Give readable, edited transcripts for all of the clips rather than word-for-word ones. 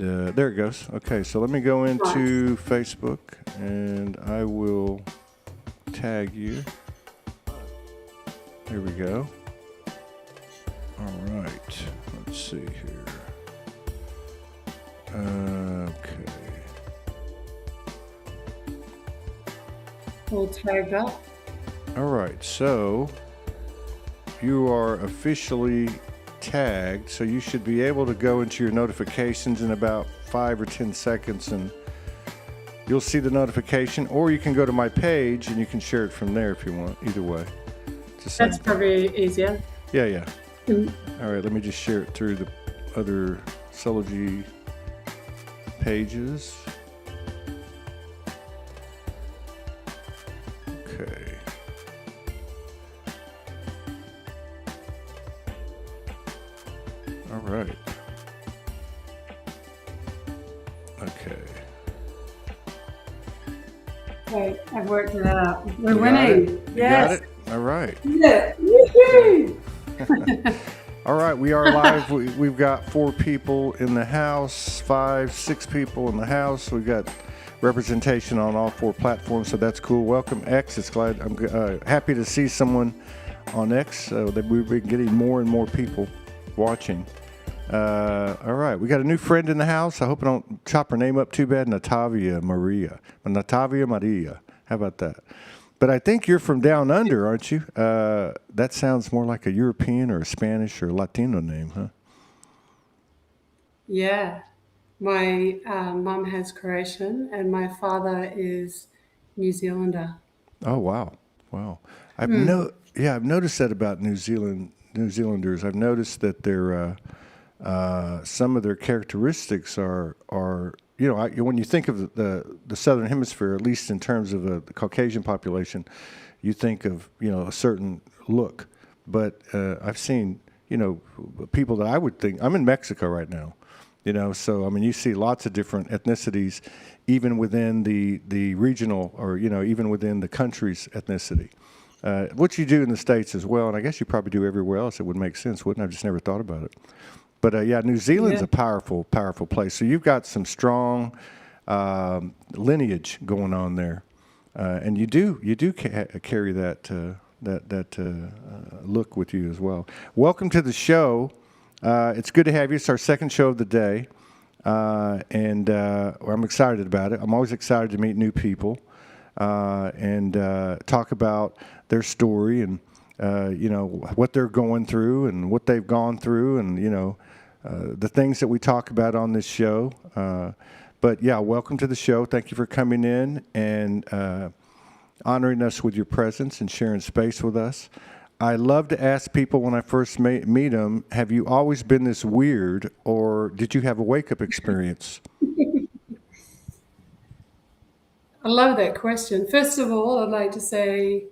there it goes. Okay, so let me go Right. into Facebook and I will tag you. There we go. All right, let's see here. Okay. All tagged up. All right, so you are officially tagged, so you should be able to go into your notifications in about 5 or 10 seconds and you'll see the notification, or you can go to my page and you can share it from there if you want. Either way, it's the same That's thing. probably easier. Yeah. Mm. All right, let me just share it through the other Soulogy pages. Okay. All right. Okay. Wait, I've worked it out. We're You got winning. it? You Yes. got it? All right. Yeah. Woohoo! All right, we are live. We've got 4 people in the house, 5, 6 people in the house. We've got representation on all 4 platforms, so that's cool. Welcome, X. I'm happy to see someone on X. That we've been getting more and more people watching. All right, we got a new friend in the house. I hope I don't chop her name up too bad. Natavia Maria. How about that? But I think you're from down under, aren't you? That sounds more like a European or a Spanish or Latino name, huh? Yeah. My mum has Croatian and my father is New Zealander. Oh wow. I've noticed that about New Zealanders. I've noticed that their some of their characteristics are when you think of the Southern Hemisphere, at least in terms of the Caucasian population, you think of a certain look. But I've seen people that I would think. I'm in Mexico right now, so I mean you see lots of different ethnicities, even within the regional or even within the country's ethnicity. What you do in the States as well, and I guess you probably do everywhere else. It would make sense, wouldn't it? I've just never thought about it. But New Zealand's Yeah. a powerful, powerful place. So you've got some strong lineage going on there, and you do carry that look with you as well. Welcome to the show. It's good to have you. It's our second show of the day, and I'm excited about it. I'm always excited to meet new people and talk about their story and what they're going through and what they've gone through and the things that we talk about on this show. But yeah, welcome to the show. Thank you for coming in and honoring us with your presence and sharing space with us. I love to ask people when I first meet them, have you always been this weird or did you have a wake-up experience? I love that question. First of all, I'd like to say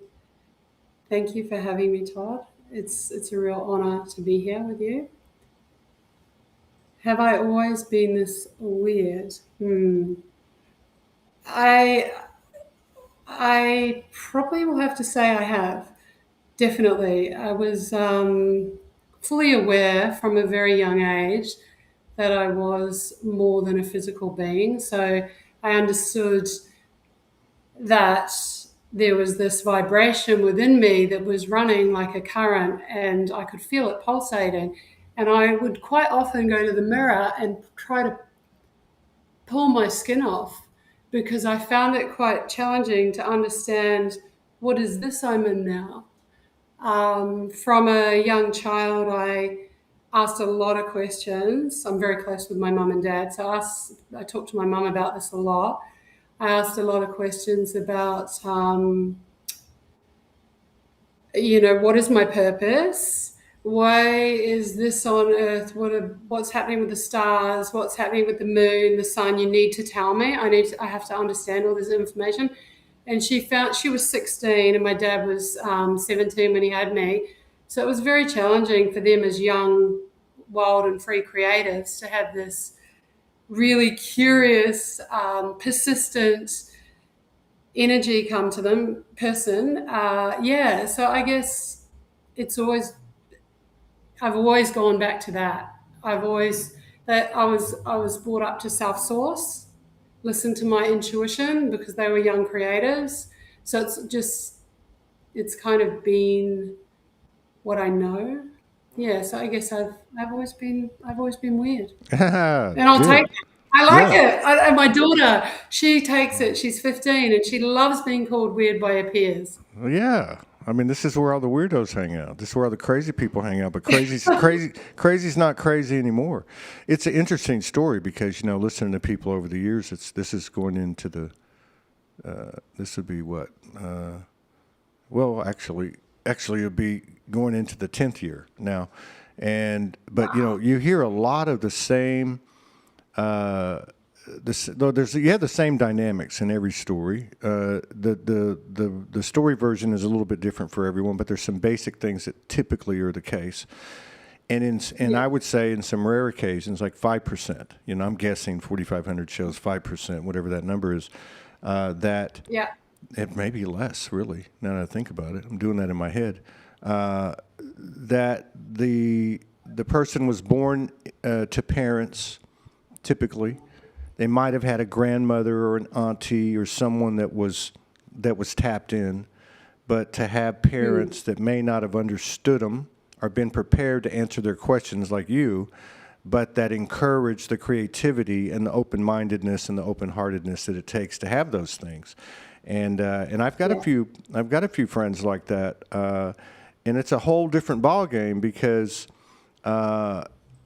thank you for having me, Todd. It's a real honor to be here with you. Have I always been this weird? I I probably will have to say I have. Definitely. I was fully aware from a very young age that I was more than a physical being. So I understood that there was this vibration within me that was running like a current and I could feel it pulsating. And I would quite often go to the mirror and try to pull my skin off because I found it quite challenging to understand what is this I'm in now. From a young child, I asked a lot of questions. I'm very close with my mum and dad, so I talked to my mum about this a lot. I asked a lot of questions about, what is my purpose? Why is this on Earth? What's happening with the stars? What's happening with the moon, the sun? You need to tell me. I have to understand all this information. And she was 16 and my dad was 17 when he had me. So it was very challenging for them as young, wild and free creatives to have this really curious, persistent energy come to them person. So I guess it's always I've always gone back to that. I've always that I was brought up to self-source, listen to my intuition because they were young creatives. So it's kind of been what I know. Yeah, so I guess I've always been weird. And I'll take Good. it. I like Yeah. it. And my daughter, she takes it. She's 15 and she loves being called weird by her peers. Well, yeah. I mean, this is where all the weirdos hang out. This is where all the crazy people hang out. But crazy's not crazy anymore. It's an interesting story because listening to people over the years, this is going into the. This would be what? Well, actually, it'd be going into the 10th year now, but you hear a lot of the same. Though you have the same dynamics in every story. The story version is a little bit different for everyone, but there's some basic things that typically are the case. And I would say in some rare occasions, like 5%. I'm guessing 4,500 shows, 5%, whatever that number is. That Yeah. it may be less, really. Now that I think about it, I'm doing that in my head. That the person was born to parents, typically. They might have had a grandmother or an auntie or someone that was tapped in, but to have parents that may not have understood them or been prepared to answer their questions like you, but that encourage the creativity and the open-mindedness and the open-heartedness that it takes to have those things. And I've got a few friends like that, and it's a whole different ballgame because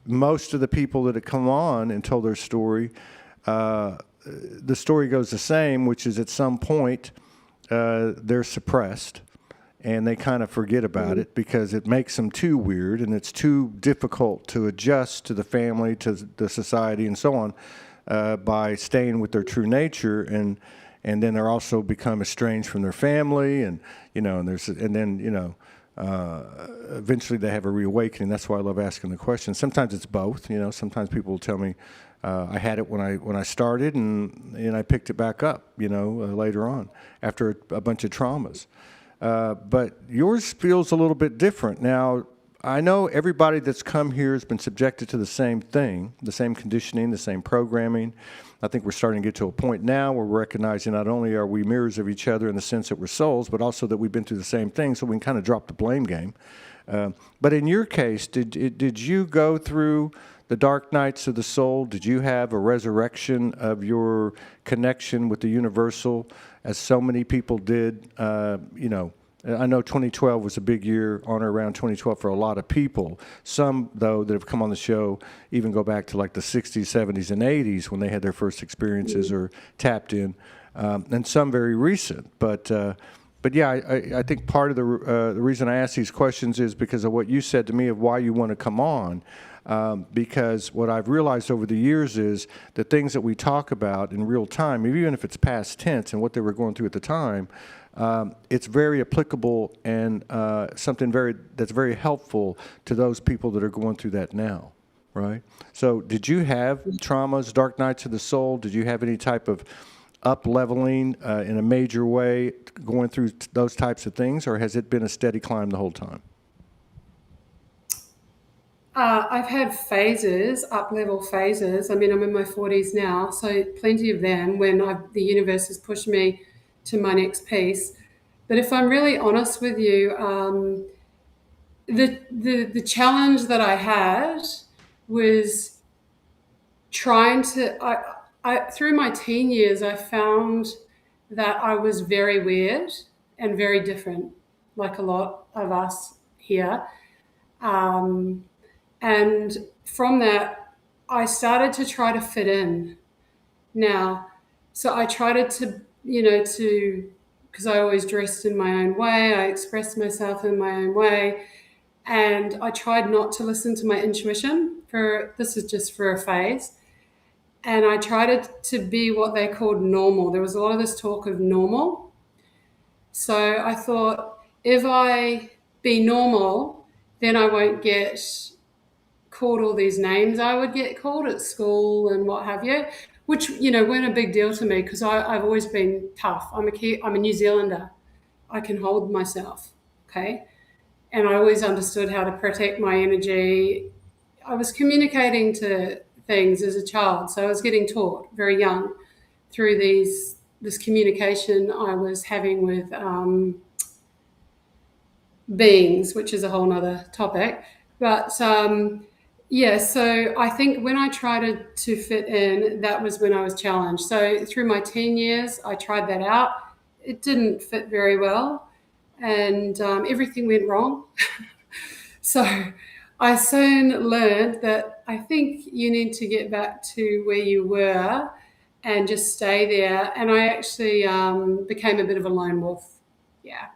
most of the people that have come on and told their story, the story goes the same, which is at some point they're suppressed and they kind of forget about it because it makes them too weird and it's too difficult to adjust to the family, to the society, and so on by staying with their true nature. And then they're also become estranged from their family, and eventually they have a reawakening. That's why I love asking the question. Sometimes it's both. Sometimes people will tell me I had it when I started, and I picked it back up. Later on after a bunch of traumas. But yours feels a little bit different. Now, I know everybody that's come here has been subjected to the same thing, the same conditioning, the same programming. I think we're starting to get to a point now where we're recognizing not only are we mirrors of each other in the sense that we're souls, but also that we've been through the same thing, so we can kind of drop the blame game. But in your case, did you go through the dark nights of the soul? Did you have a resurrection of your connection with the universal, as so many people did? I know 2012 was a big year on or around 2012 for a lot of people. Some, though, that have come on the show even go back to like the 60s, 70s, and 80s when they had their first experiences or tapped in, and some very recent. But yeah, I think part of the reason I ask these questions is because of what you said to me of why you want to come on. Because what I've realized over the years is the things that we talk about in real time, even if it's past tense and what they were going through at the time, it's very applicable and something that's very helpful to those people that are going through that now, right? So did you have traumas, dark nights of the soul? Did you have any type of up-leveling in a major way going through those types of things, or has it been a steady climb the whole time? I've had phases, up-level phases. I mean, I'm in my 40s now, so plenty of them when the universe has pushed me to my next piece. But if I'm really honest with you, the challenge that I had was trying to. Through my teen years, I found that I was very weird and very different, like a lot of us here. Um, and from that, I started to try to fit in. Now, so I tried because I always dressed in my own way, I expressed myself in my own way, and I tried not to listen to my intuition this is just for a phase. And I tried it to be what they called normal. There was a lot of this talk of normal. So I thought, if I be normal, then I won't get called all these names I would get called at school and what have you, which, weren't a big deal to me because I've always been tough. I'm a New Zealander. I can hold myself, okay? And I always understood how to protect my energy. I was communicating to things as a child. So I was getting taught very young through this communication I was having with beings, which is a whole nother topic. But yeah, so I think when I tried to fit in, that was when I was challenged. So through my teen years, I tried that out. It didn't fit very well, and everything went wrong. So I soon learned that I think you need to get back to where you were and just stay there. And I actually became a bit of a lone wolf. Yeah,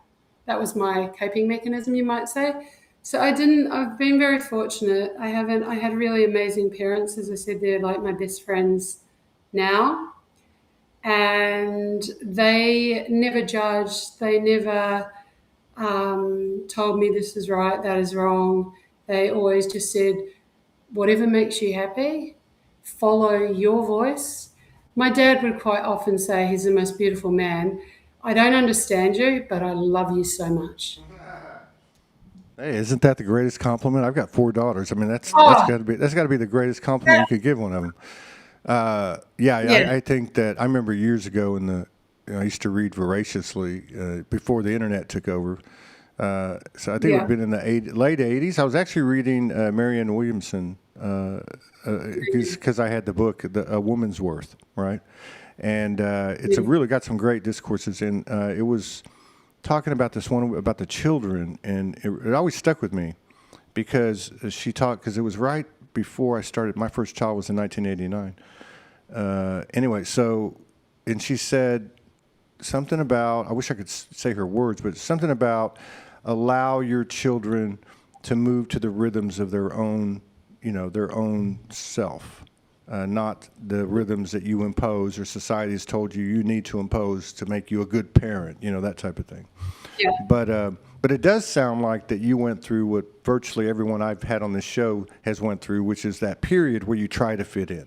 that was my coping mechanism, you might say. So I've been very fortunate. I had really amazing parents, as I said, they're like my best friends now. And they never judged, they never told me this is right, that is wrong. They always just said, whatever makes you happy, follow your voice. My dad would quite often say, he's the most beautiful man. I don't understand you, but I love you so much. Hey, isn't that the greatest compliment? I've got 4 daughters. I mean, Oh, that's got to be the greatest compliment yeah. you could give one of them. Yeah, Yeah. I think that I remember years ago I used to read voraciously before the internet took over. So I think it would have Yeah. been in the late '80s. I was actually reading Marianne Williamson because I had the book, A Woman's Worth, right? And it's a Yeah. really got some great discourses in. It was talking about this one about the children, and it always stuck with me because she talked because it was right before I started. My first child was in 1989. Anyway, so and she said something about I wish I could say her words, but something about allow your children to move to the rhythms of their own, their own self, not the rhythms that you impose or society has told you you need to impose to make you a good parent, that type of thing. Yeah. But it does sound like that you went through what virtually everyone I've had on this show has went through, which is that period where you try to fit in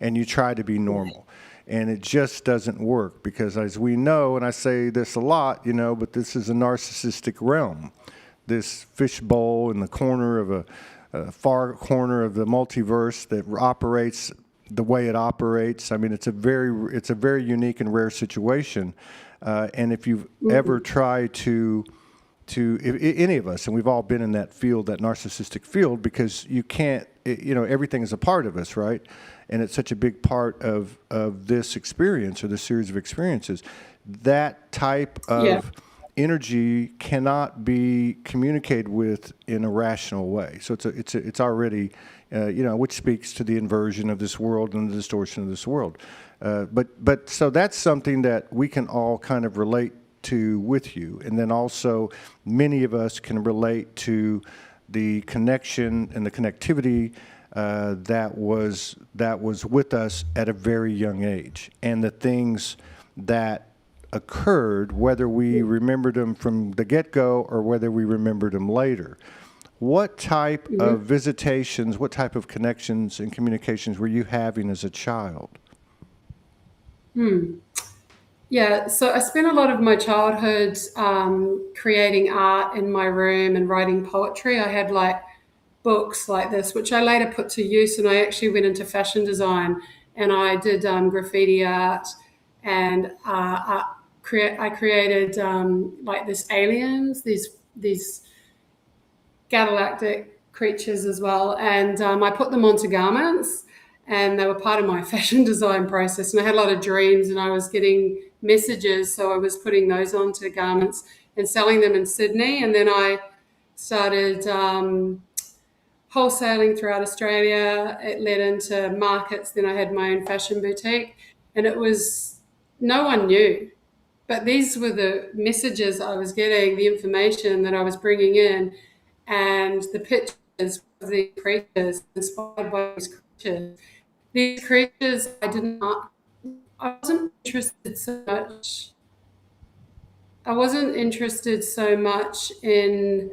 and you try to be normal. And it just doesn't work because, as we know, and I say this a lot, but this is a narcissistic realm. This fishbowl in the corner of a far corner of the multiverse that operates the way it operates. I mean, it's a very unique and rare situation. And if you've ever tried if any of us, and we've all been in that field, that narcissistic field, because you can't, everything is a part of us, right? And it's such a big part of this experience or this series of experiences. That type Yeah. of energy cannot be communicated with in a rational way. So it's already, which speaks to the inversion of this world and the distortion of this world. But so that's something that we can all kind of relate to with you. And then also many of us can relate to the connection and the connectivity that was with us at a very young age, and the things that occurred, whether we remembered them from the get-go or whether we remembered them later. What type of visitations, what type of connections and communications were you having as a child? Yeah, so I spent a lot of my childhood creating art in my room and writing poetry. I had like books like this, which I later put to use, and I actually went into fashion design and I did graffiti art and I created like this aliens, these galactic creatures as well, and I put them onto garments, and they were part of my fashion design process. And I had a lot of dreams, and I was getting messages, so I was putting those onto garments and selling them in Sydney, and then I started wholesaling throughout Australia. It led into markets. Then I had my own fashion boutique, and it was no one knew. But these were the messages I was getting, the information that I was bringing in, and the pictures of the creatures inspired by these creatures. These creatures, I wasn't interested so much. I wasn't interested so much in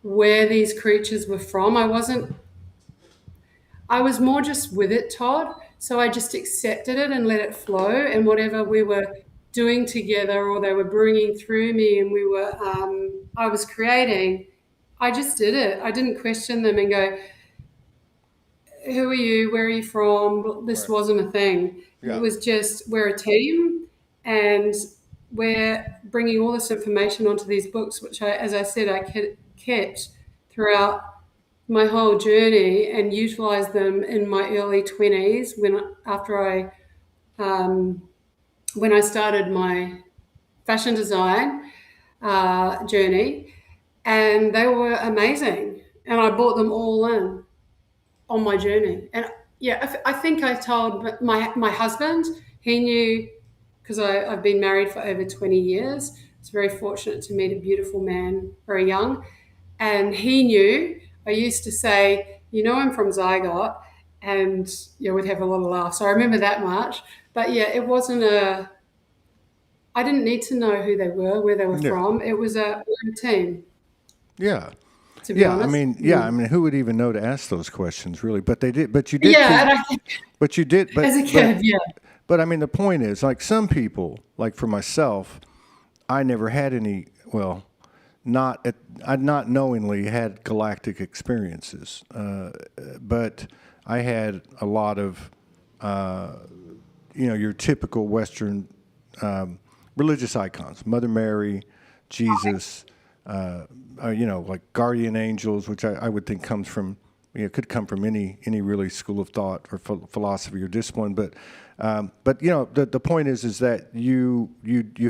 where these creatures were from. I was more just with it, Todd. So I just accepted it and let it flow. And whatever we were doing together, or they were bringing through me, and I was creating, I just did it. I didn't question them and go, who are you? Where are you from? This Right. wasn't a thing. It Yeah. was just, we're a team and we're bringing all this information onto these books, which as I said, kept throughout my whole journey and utilized them in my early 20s um, when I started my fashion design journey, and they were amazing. And I brought them all in on my journey. And yeah, I think I told my husband. He knew because I've been married for over 20 years. I was very fortunate to meet a beautiful man very young, and he knew. I used to say, I'm from Zygot, and we'd have a lot of laughs. So I remember that much. But yeah, it wasn't a. I didn't need to know who they were, where they were Yeah. from. It was we're a team, Yeah. to be Yeah. honest. I mean, who would even know to ask those questions, really? But they did. Yeah, and I think But you did. as a kid, yeah, But I mean, the point is, like some people, like for myself, I never had any. Well, not at, I not knowingly had galactic experiences, but I had a lot of, your typical Western religious icons: Mother Mary, Jesus, like guardian angels, which I would think comes from, could come from any really school of thought or philosophy or discipline. But the point is that you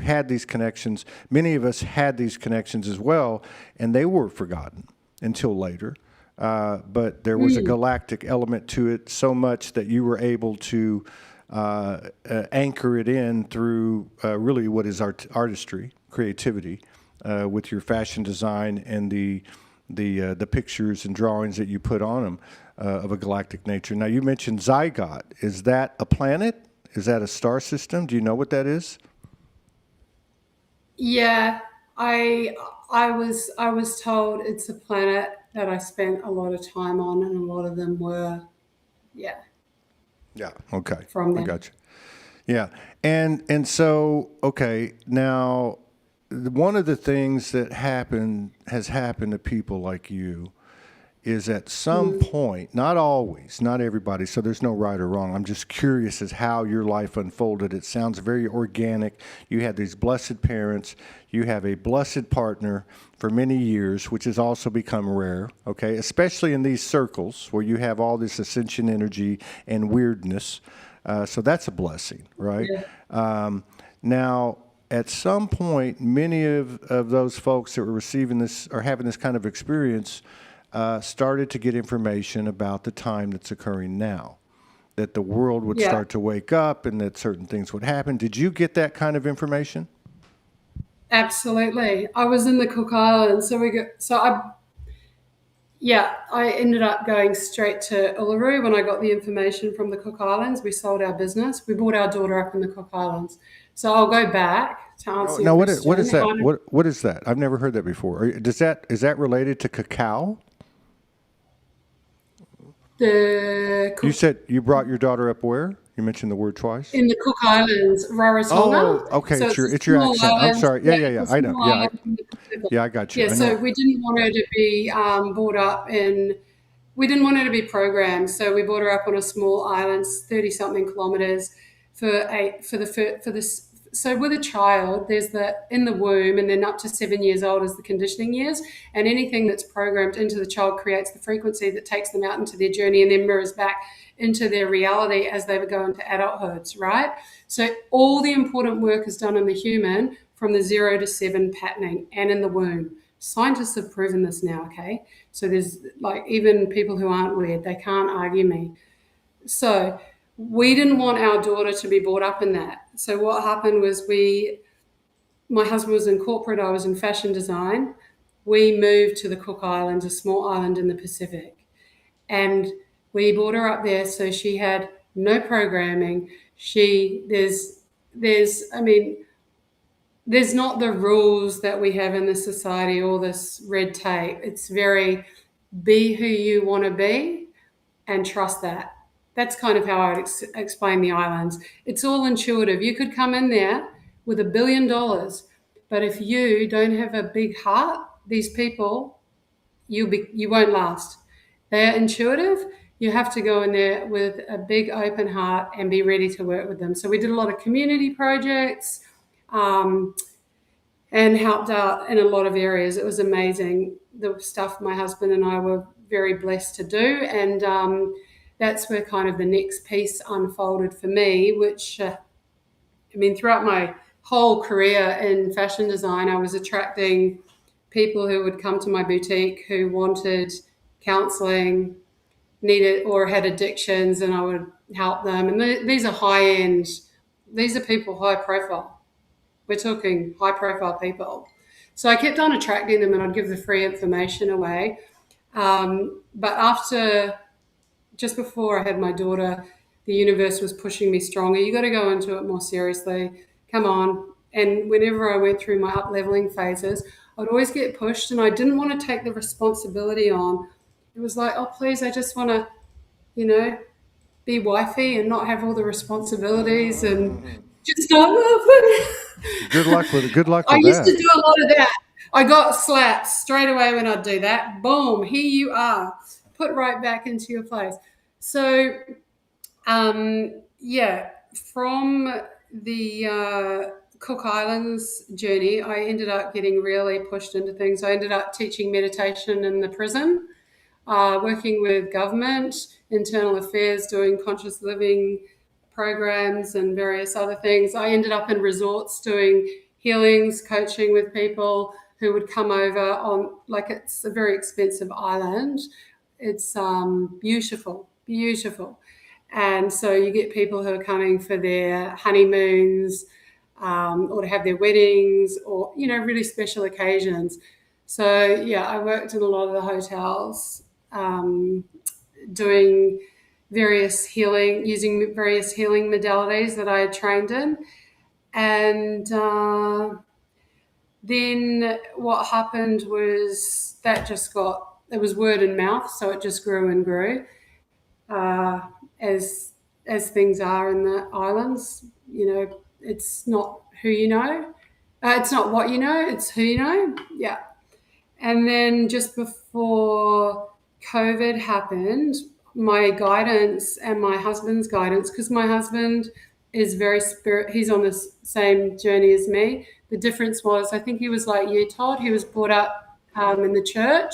had these connections. Many of us had these connections as well, and they were forgotten until later. But there was a galactic element to it, so much that you were able to anchor it in through really what is artistry, creativity, with your fashion design and the pictures and drawings that you put on them of a galactic nature. Now, you mentioned Zygot. Is that a planet? Is that a star system? Do you know what that is? yeah. I was told it's a planet that I spent a lot of time on, and a lot of them were, yeah, Yeah. Okay. from I there. got you. Yeah. And so, okay, now one of the things that has happened to people like you is at some point, not always, not everybody, so there's no right or wrong. I'm just curious as how your life unfolded. It sounds very organic. You had these blessed parents. You have a blessed partner for many years, which has also become rare, okay, especially in these circles where you have all this ascension energy and weirdness. So that's a blessing, right? Yeah. Now, at some point, many of those folks that were receiving this or having this kind of experience started to get information about the time that's occurring now, that the world would Yeah, start to wake up and that certain things would happen. Did you get that kind of information? absolutely. I was in the Cook Islands, I ended up going straight to Uluru when I got the information from the Cook Islands. We sold our business. We brought our daughter up in the Cook Islands. So I'll go back to Oh, answer your now, what question. is that? What is that? I've never heard that before. Is that related to cacao? The You Cook said you brought your daughter up where? You mentioned the word twice. in the Cook Islands, Oh, Rarotonga. okay. So it's a It's your small accent. I'm island. sorry. Yeah, Yeah. it's a I know. small island in the Pacific. Yeah. I got you. Yeah, I so know. we didn't want her to be brought up in. We didn't want her to be programmed, so we brought her up on a small island, 30 something kilometers, for this. So with a child, there's the in the womb, and then up to 7 years old is the conditioning years, and anything that's programmed into the child creates the frequency that takes them out into their journey and then mirrors back into their reality as they go into adulthoods, right? So all the important work is done in the human from the 0 to 7 patterning and in the womb. Scientists have proven this now, okay? So there's like even people who aren't weird, they can't argue me. So we didn't want our daughter to be brought up in that. So what happened was my husband was in corporate, I was in fashion design. We moved to the Cook Islands, a small island in the Pacific, and we brought her up there. So she had no programming. I mean, there's not the rules that we have in this society, all this red tape. It's very be who you want to be and trust that. That's kind of how I'd explain the islands. It's all intuitive. You could come in there with $1 billion, but if you don't have a big heart, these people you won't last. They are intuitive. you have to go in there with a big open heart and be ready to work with them. So we did a lot of community projects, um, and helped out in a lot of areas. It was amazing, the stuff my husband and I were very blessed to do. And that's where kind of the next piece unfolded for me, which, I mean, throughout my whole career in fashion design, I was attracting people who would come to my boutique who wanted counseling, needed or had addictions, and I would help them. And these are high end, these are people high profile. We're talking high profile people. So I kept on attracting them and I'd give the free information away. But after, just before I had my daughter, the universe was pushing me stronger. You got to go into it more seriously. Come on. And whenever I went through my up leveling phases, I'd always get pushed and I didn't want to take the responsibility on. It was like, oh, please, I just want to, you know, be wifey and not have all the responsibilities and just not. Good luck with it. Good luck I with used to that. do a lot of that. I got slapped straight away when I'd do that. Boom, here you are, put right back into your place. So, yeah, from the Cook Islands journey, I ended up getting really pushed into things. I ended up teaching meditation in the prison, working with government, internal affairs, doing conscious living programs and various other things. I ended up in resorts doing healings, coaching with people who would come over on, like, it's a very expensive island. It's beautiful, beautiful. And so you get people who are coming for their honeymoons, or to have their weddings, or, you know, really special occasions. So yeah, I worked in a lot of the hotels, doing various healing, using various healing modalities that I had trained in. And then what happened was that just got, it was word and mouth, so it just grew and grew, uh, as as things are in the islands. You know, it's not who you know, it's not what you know, it's who you know. Yeah. And then just before COVID happened, my guidance and my husband's guidance, because my husband is very spirit, he's on the same journey as me. The difference was, I think he was like you, Todd. He was brought up in the church,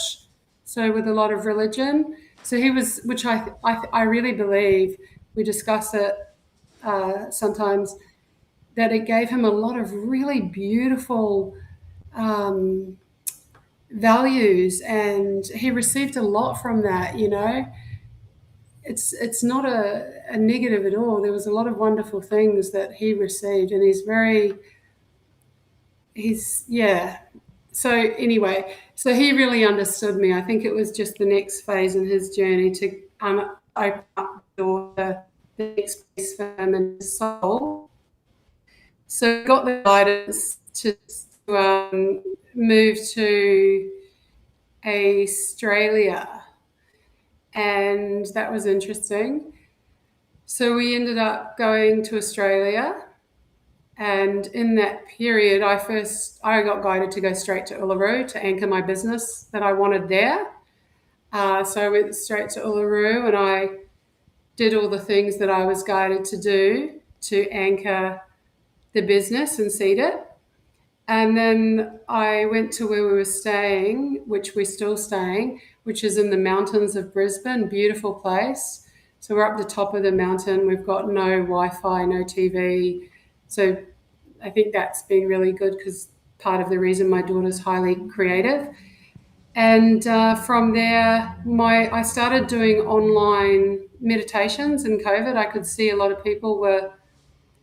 so with a lot of religion. So he was, which I really believe, we discuss it sometimes, that it gave him a lot of really beautiful um, values, and he received a lot from that. You know, it's not a negative at all. There was a lot of wonderful things that he received, and he's yeah. So anyway, so he really understood me. I think it was just the next phase in his journey to open up the door to the next phase for him and his soul. So got the guidance to move to Australia, and that was interesting. So we ended up going to Australia, and in that period, I got guided to go straight to Uluru to anchor my business that I wanted there. So I went straight to Uluru, and I did all the things that I was guided to do to anchor the business and seed it. And then I went to where we were staying, which we're still staying, which is in the mountains of Brisbane. Beautiful place. So we're up the top of the mountain. We've got no Wi-Fi, no TV. So I think that's been really good, because part of the reason my daughter's highly creative. And from there, I started doing online meditations in COVID. I could see a lot of people were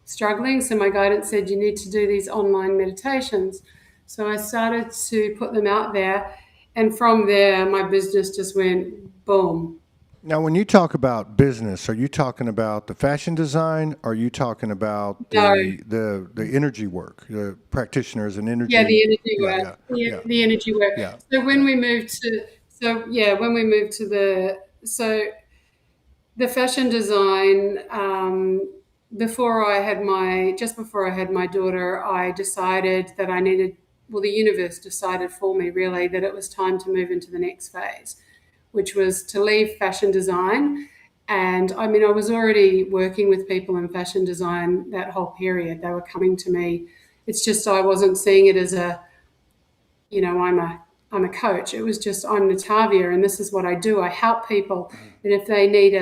struggling. So my guidance said, you need to do these online meditations. So I started to put them out there. And from there, my business just went boom. Now, when you talk about business, are you talking about the fashion design? Or are you talking about No, the energy work, the practitioners and yeah, energy? the energy Yeah, work, yeah, the, yeah, the energy work. yeah, So when yeah. we moved to, so yeah, when we moved to the fashion design, just before I had my daughter, I decided that I needed, well, the universe decided for me really that it was time to move into the next phase, which was to leave fashion design. And I mean, I was already working with people in fashion design that whole period. They were coming to me. It's just I wasn't seeing it as a, I'm a coach. It was just I'm Natavia, and this is what I do. I help people, and if they need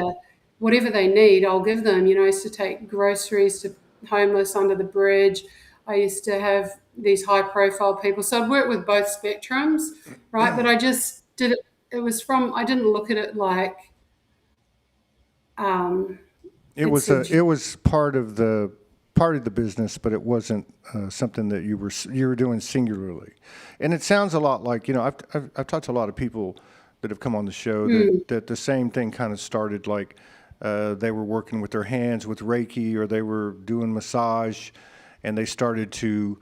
whatever they need, I'll give them. I used to take groceries to homeless under the bridge. I used to have these high profile people. So I'd work with both spectrums, right? But I just did it. It was from I didn't look at it like um, it's a It was part of the business, but it wasn't something that you were doing singularly. And it sounds a lot like, I've talked to a lot of people that have come on the show that the same thing kind of started like they were working with their hands with Reiki, or they were doing massage, and they started to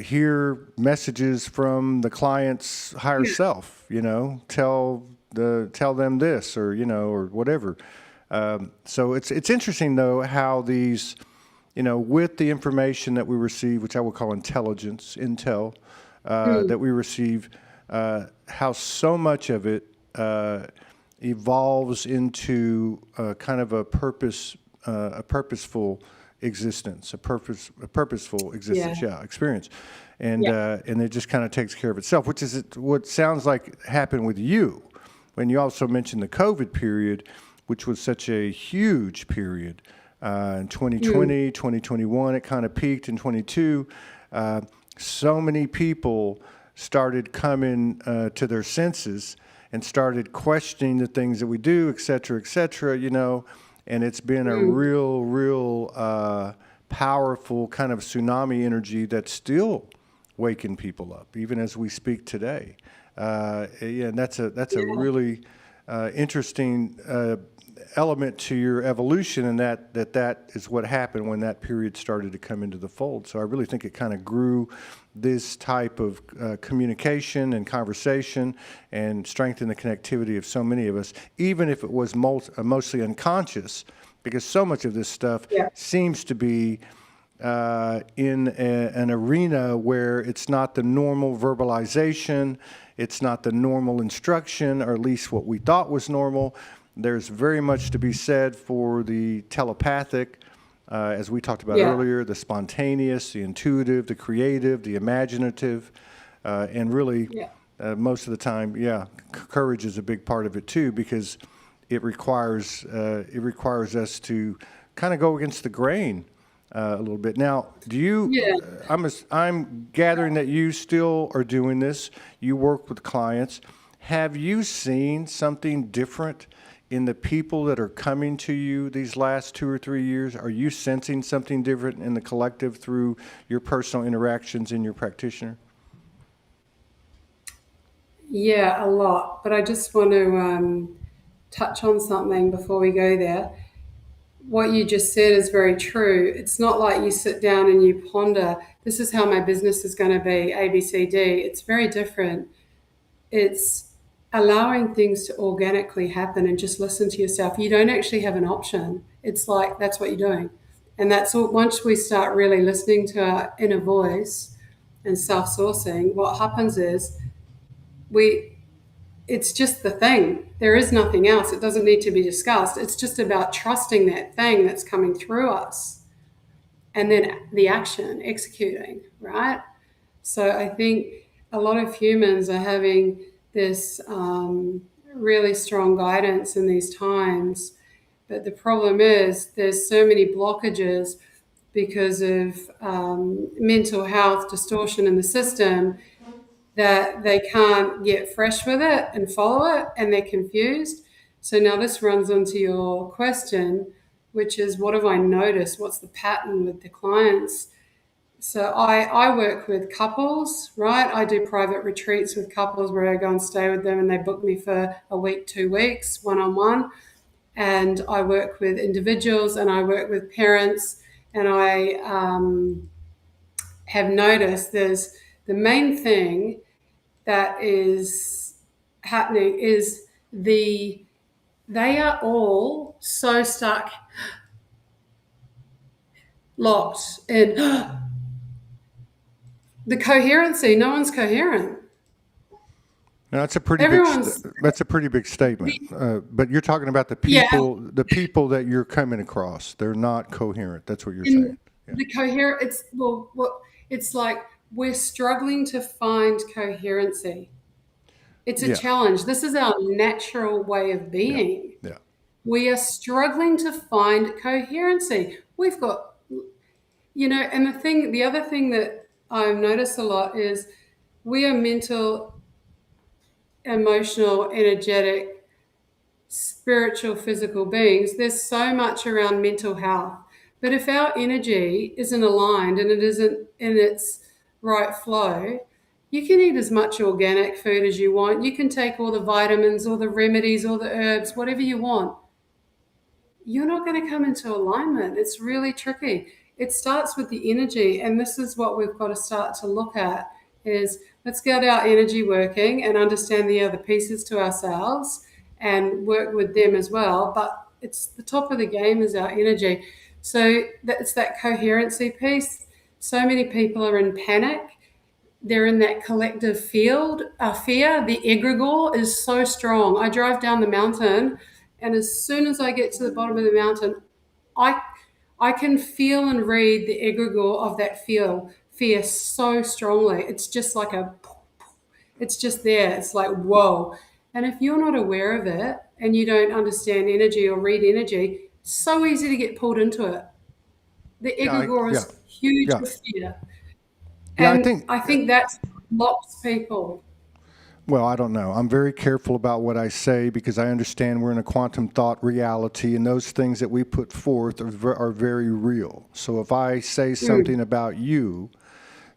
hear messages from the client's higher self. Tell them this, or or whatever. So it's interesting though how these, with the information that we receive, which I would call intel, that we receive, how so much of it evolves into kind of a purposeful existence, a purposeful existence, yeah, experience, and yeah, and it just kind of takes care of itself, which is what sounds like happened with you. When you also mentioned the COVID period, which was such a huge period in 2020, 2021, it kind of peaked in 22. So many people started coming to their senses and started questioning the things that we do, et cetera, and it's been a real powerful kind of tsunami energy that's still waking people up, even as we speak today. Yeah, and that's a yeah, really interesting element to your evolution, and that is what happened when that period started to come into the fold. So I really think it kind of grew this type of communication and conversation, and strengthened the connectivity of so many of us, even if it was mostly unconscious, because so much of this stuff yeah, seems to be in an arena where it's not the normal verbalization, it's not the normal instruction, or at least what we thought was normal. There's very much to be said for the telepathic, as we talked about yeah, earlier, the spontaneous, the intuitive, the creative, the imaginative, and really, yeah, most of the time, courage is a big part of it too, because it requires us to kind of go against the grain a little bit. Now, do you? yeah. I'm gathering that you still are doing this. You work with clients. Have you seen something different in the people that are coming to you these last 2 or 3 years? Are you sensing something different in the collective through your personal interactions in your practitioner? Yeah, a lot. But I just want to touch on something before we go there. What you just said is very true. It's not like you sit down and you ponder, this is how my business is going to be, A, B, C, D. It's very different. It's allowing things to organically happen and just listen to yourself. You don't actually have an option. It's like that's what you're doing. And that's all, once we start really listening to our inner voice and self sourcing, what happens is we it's just the thing. There is nothing else. It doesn't need to be discussed. It's just about trusting that thing that's coming through us, and then the action, executing, right? So I think a lot of humans are having this really strong guidance in these times. But the problem is there's so many blockages because of mental health distortion in the system that they can't get fresh with it and follow it, and they're confused. So now this runs onto your question, which is what have I noticed? What's the pattern with the clients? So I work with couples, right? I do private retreats with couples where I go and stay with them, and they book me for a week, 2 weeks, one on one. And I work with individuals, and I work with parents, and I have noticed there's the main thing that is happening is they are all so stuck, locked in the coherency. No one's coherent. Now, that's a pretty big Everyone's that's a pretty big statement. But you're talking about yeah, the people that you're coming across. They're not coherent. That's what you're saying. in Yeah. the coherent. It's well, it's like we're struggling to find coherency. It's a Yeah. challenge. This is our natural way of Yeah. being. Yeah. We are struggling to find coherency. We've got, and the other thing that I've noticed a lot is we are mental, emotional, energetic, spiritual, physical beings. There's so much around mental health. But if our energy isn't aligned and it isn't in its right flow, you can eat as much organic food as you want. You can take all the vitamins, all the remedies, all the herbs, whatever you want. You're not going to come into alignment. It's really tricky. It starts with the energy, and this is what we've got to start to look at is let's get our energy working and understand the other pieces to ourselves and work with them as well. But it's the top of the game is our energy. So that's that coherency piece. So many people are in panic, they're in that collective field fear. The egregore is so strong. I drive down the mountain, and as soon as I get to the bottom of the mountain, I I can feel and read the egregore of that fear so strongly. It's just like it's just there. It's like whoa. And if you're not aware of it and you don't understand energy or read energy, it's so easy to get pulled into it. The Yeah. egregore Yeah. is huge Yeah. with fear. Yeah. I And think. I think that blocks people. Well, I don't know. I'm very careful about what I say because I understand we're in a quantum thought reality, and those things that we put forth are very real. So if I say something about you,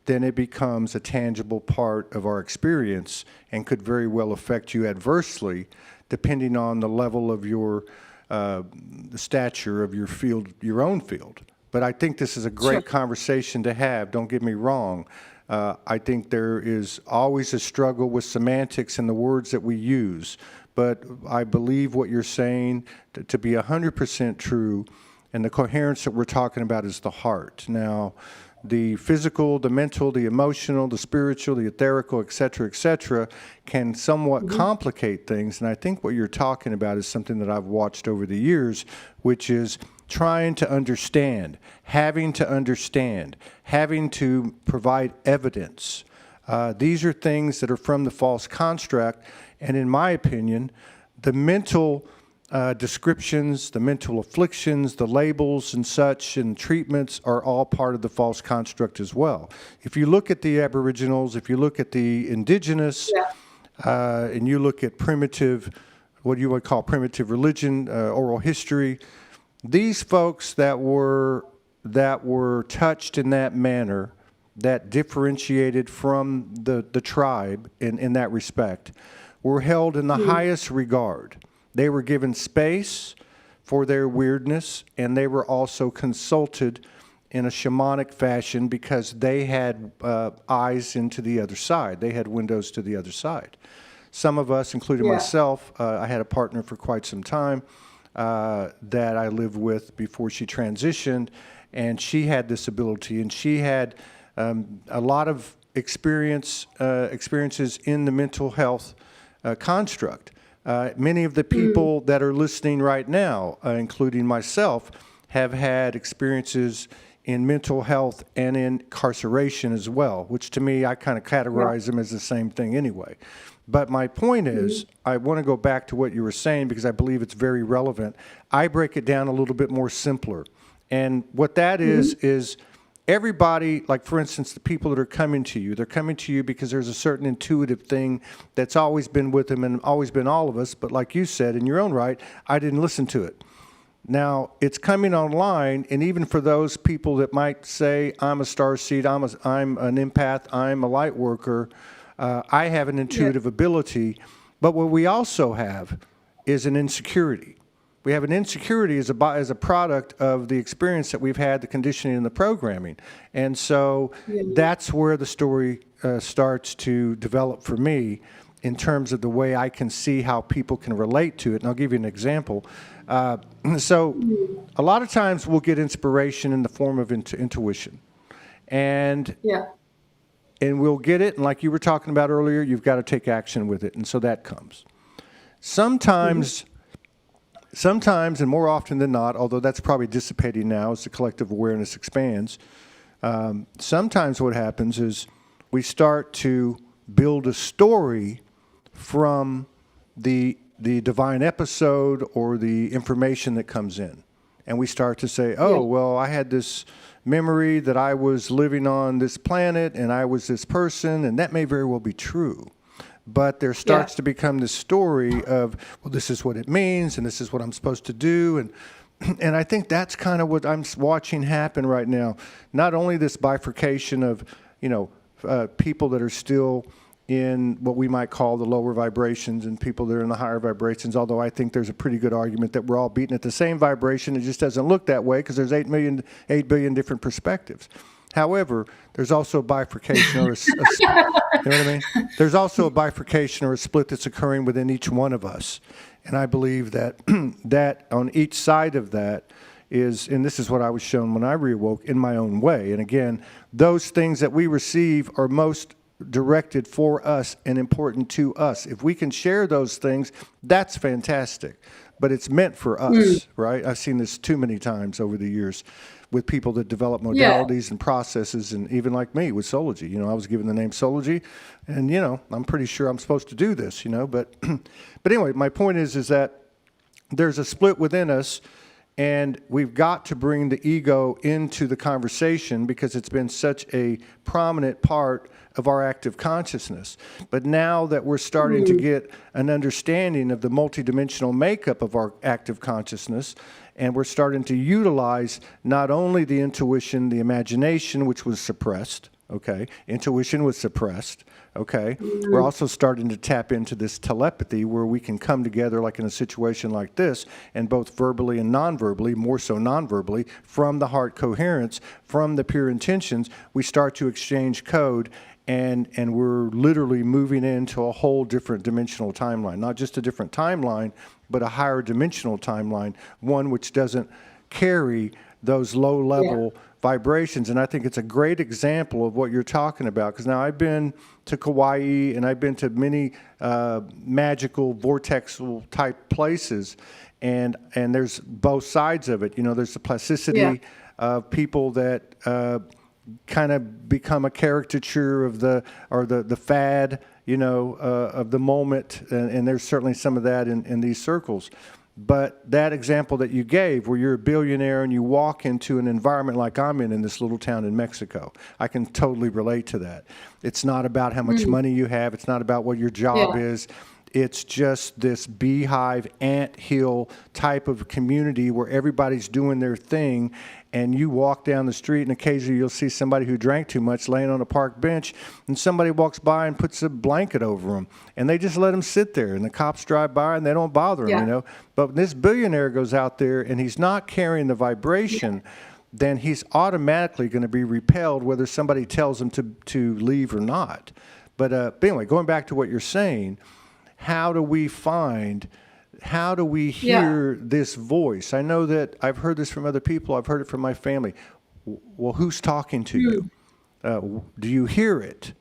then it becomes a tangible part of our experience and could very well affect you adversely, depending on the level of your the stature of your field, your own field. But I think this is a Sure. great conversation to have. Don't get me wrong. I think there is always a struggle with semantics and the words that we use. But I believe what you're saying to be 100% true, and the coherence that we're talking about is the heart. Now, the physical, the mental, the emotional, the spiritual, the etherical, et cetera, can somewhat complicate things. And I think what you're talking about is something that I've watched over the years, which is trying to understand, having to provide evidence. These are things that are from the false construct. And in my opinion, the mental descriptions, the mental afflictions, the labels and such, and treatments are all part of the false construct as well. If you look at the Aboriginals, if you look at the indigenous, Yeah. and you look at primitive, what you would call primitive religion, oral history, these folks that were touched in that manner, that differentiated from the tribe in that respect, were held in the highest regard. They were given space for their weirdness, and they were also consulted in a shamanic fashion because they had eyes into the other side. They had windows to the other side. Some of us, including Yeah. myself, I had a partner for quite some time that I lived with before she transitioned, and she had this ability, and she had a lot of experiences in the mental health construct. Many of the people that are listening right now, including myself, have had experiences in mental health and in incarceration as well, which to me, I kind of categorize them as the same thing anyway. But my point is, I want to go back to what you were saying because I believe it's very relevant. I break it down a little bit more simpler. And what that is everybody, like for instance, the people that are coming to you, they're coming to you because there's a certain intuitive thing that's always been with them and always been all of us. But like you said, in your own right, I didn't listen to it. Now, it's coming online, and even for those people that might say, I'm a starseed, I'm an empath, I'm a light worker, I have an intuitive ability, but what we also have is an insecurity. We have an insecurity as a product of the experience that we've had, the conditioning and the programming. And so that's where the story starts to develop for me in terms of the way I can see how people can relate to it. And I'll give you an example. So a lot of times we'll get inspiration in the form of intuition. And Yeah. and we'll get it. And like you were talking about earlier, you've got to take action with it. And so that comes. Sometimes, sometimes, and more often than not, although that's probably dissipating now as the collective awareness expands, sometimes what happens is we start to build a story from the divine episode or the information that comes in. And we start to say, oh, Yeah. well, I had this memory that I was living on this planet and I was this person, and that may very well be true. But there Yeah. starts to become this story of, well, this is what it means and this is what I'm supposed to do. And I think that's kind of what I'm watching happen right now. Not only this bifurcation of, people that are still in what we might call the lower vibrations and people that are in the higher vibrations, although I think there's a pretty good argument that we're all beating at the same vibration. It just doesn't look that way because there's 8 billion different perspectives. However, there's also a bifurcation you know what I mean? There's also a bifurcation or a split that's occurring within each one of us. And I believe that that on each side of that is, and this is what I was shown when I reawoke in my own way. And again, those things that we receive are most directed for us and important to us. If we can share those things, that's fantastic. But it's meant for us, right? I've seen this too many times over the years with people that develop Yeah. modalities and processes, and even like me with Soulogy. I was given the name Soulogy, and I'm pretty sure I'm supposed to do this, but but anyway, my point is that there's a split within us, and we've got to bring the ego into the conversation because it's been such a prominent part of our active consciousness. But now that we're starting to get an understanding of the multidimensional makeup of our active consciousness, and we're starting to utilize not only the intuition, the imagination, which was suppressed, okay? Intuition was suppressed, okay? We're also starting to tap into this telepathy where we can come together like in a situation like this, and both verbally and non-verbally, more so non-verbally, from the heart coherence, from the pure intentions, we start to exchange code, and we're literally moving into a whole different dimensional timeline. Not just a different timeline, but a higher dimensional timeline, one which doesn't carry those low-level vibrations. And I think it's a great example of what you're talking about, because now I've been to Kauai and I've been to many magical vortexal type places, and there's both sides of it. There's the plasticity Yeah. of people that kind of become a caricature of the fad, of the moment, and there's certainly some of that in these circles. But that example that you gave, where you're a billionaire and you walk into an environment like I'm in this little town in Mexico, I can totally relate to that. It's not about how much money you have. It's not about what your job Yeah. is. It's just this beehive, anthill type of community where everybody's doing their thing, and you walk down the street and occasionally you'll see somebody who drank too much laying on a park bench, and somebody walks by and puts a blanket over them, and they just let them sit there, and the cops drive by and they don't bother them, Yeah. But when this billionaire goes out there and he's not carrying the vibration, then he's automatically going to be repelled whether somebody tells him to leave or not. But anyway, going back to what you're saying, how do we hear this voice? I know that I've heard this from other people. I've heard it from my family. Well, who's talking to you? Do you hear it?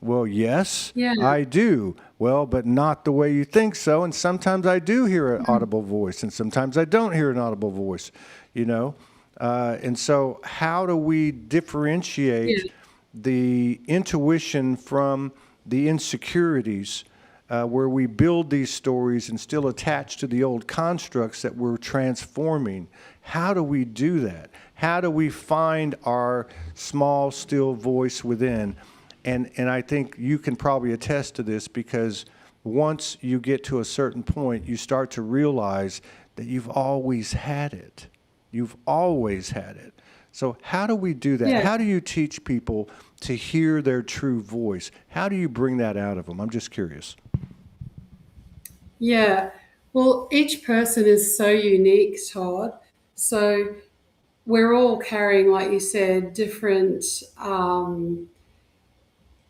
Well, yes, Yeah. I do. Well, but not the way you think so. And sometimes I do hear an audible voice, and sometimes I don't hear an audible voice, And so how do we differentiate Yeah. the intuition from the insecurities, where we build these stories and still attach to the old constructs that we're transforming? How do we do that? How do we find our small, still voice within? And I think you can probably attest to this, because once you get to a certain point, you start to realize that you've always had it. You've always had it. So how do we do that? Yeah. How do you teach people to hear their true voice? How do you bring that out of them? I'm just curious. Yeah. Well, each person is so unique, Todd. So we're all carrying, like you said, different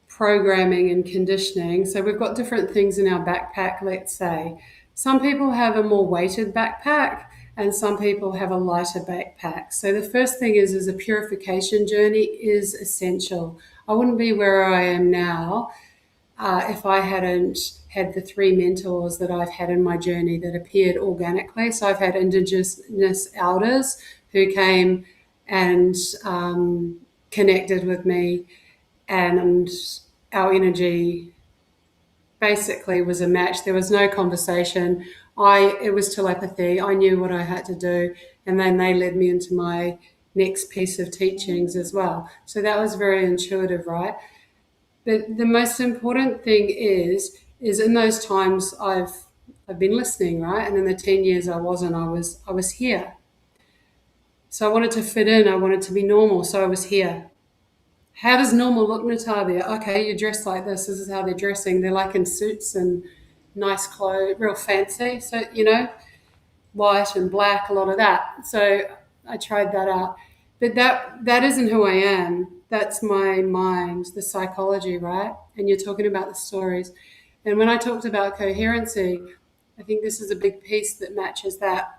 programming and conditioning. So we've got different things in our backpack, let's say. Some people have a more weighted backpack, and some people have a lighter backpack. So the first thing is a purification journey is essential. I wouldn't be where I am now if I hadn't had the three mentors that I've had in my journey that appeared organically. So I've had Indigenous elders who came and connected with me, and our energy basically was a match. There was no conversation. It was telepathy. I knew what I had to do, and then they led me into my next piece of teachings as well. So that was very intuitive, right? But the most important thing is in those times I've been listening, right? And in the 10 years I wasn't, I was here. So I wanted to fit in, I wanted to be normal, so I was here. How does normal look, Natavia? Okay, you dress like this. This is how they're dressing. They're like in suits and nice clothes, real fancy. So, white and black, a lot of that. So I tried that out. But that isn't who I am. That's my mind, the psychology, right? And you're talking about the stories. And when I talked about coherency, I think this is a big piece that matches that.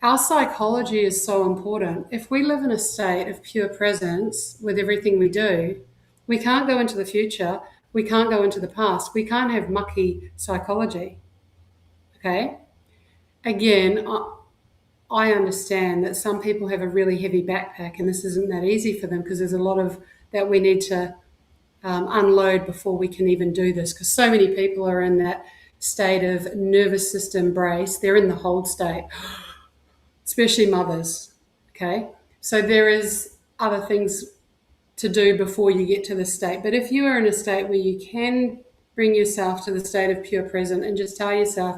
Our psychology is so important. If we live in a state of pure presence with everything we do, we can't go into the future. We can't go into the past. We can't have mucky psychology. Okay? Again, I understand that some people have a really heavy backpack and this isn't that easy for them because there's a lot of that we need to unload before we can even do this, because so many people are in that state of nervous system brace. They're in the hold state, especially mothers. Okay, so there is other things to do before you get to the state. But if you are in a state where you can bring yourself to the state of pure present and just tell yourself,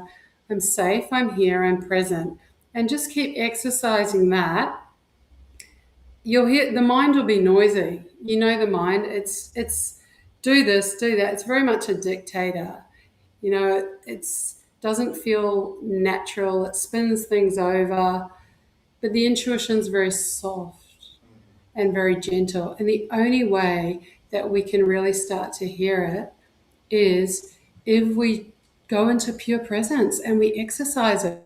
I'm safe, I'm here, I'm present, and just keep exercising that, you'll hear the mind will be noisy. You know the mind. It's do this, do that. It's very much a dictator. It's doesn't feel natural. It spins things over. But the intuition's very soft and very gentle. And the only way that we can really start to hear it is if we go into pure presence and we exercise it.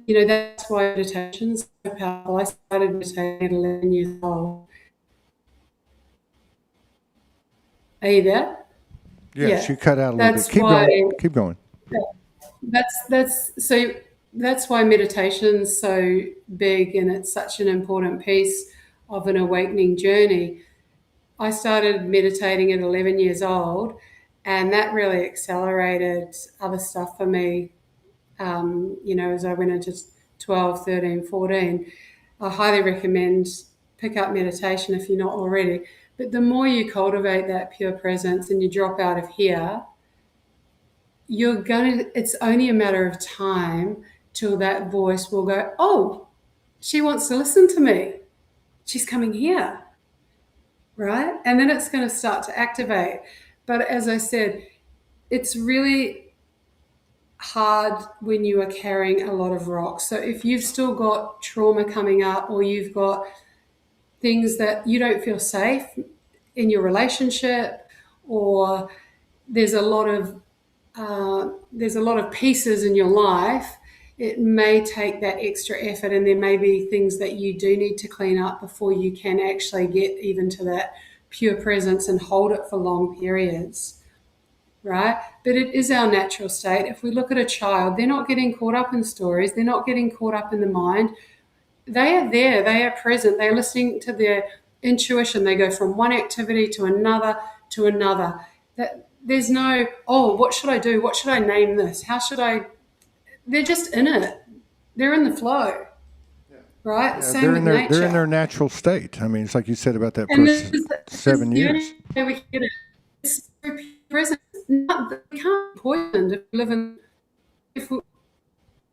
That's why meditation's so powerful. I started meditating at 11 years old. Are you there? Yes, Yeah. you cut out a little That's bit. Keep why going. Keep going. that's why meditation's so big and it's such an important piece of an awakening journey. I started meditating at 11 years old, and that really accelerated other stuff for me. As I went into 12, 13, 14, I highly recommend pick up meditation if you're not already. But the more you cultivate that pure presence and you drop out of here, it's only a matter of time till that voice will go, oh, she wants to listen to me. She's coming here, right? And then it's going to start to activate. But as I said, it's really hard when you are carrying a lot of rocks. So if you've still got trauma coming up, or you've got things that you don't feel safe in your relationship, or there's a lot of pieces in your life, it may take that extra effort, and there may be things that you do need to clean up before you can actually get even to that pure presence and hold it for long periods, right? But it is our natural state. If we look at a child, they're not getting caught up in stories. They're not getting caught up in the mind. They are there. They are present. They're listening to their intuition. They go from one activity to another to another. There's no, oh, what should I do? What should I name this? How should I? They're just in it. They're in the flow, right? Yeah, Same with nature. they're in their natural state. I mean, it's like you said about that And first 7 the years. only way we get it is through presence. We can't be poisoned if we live in if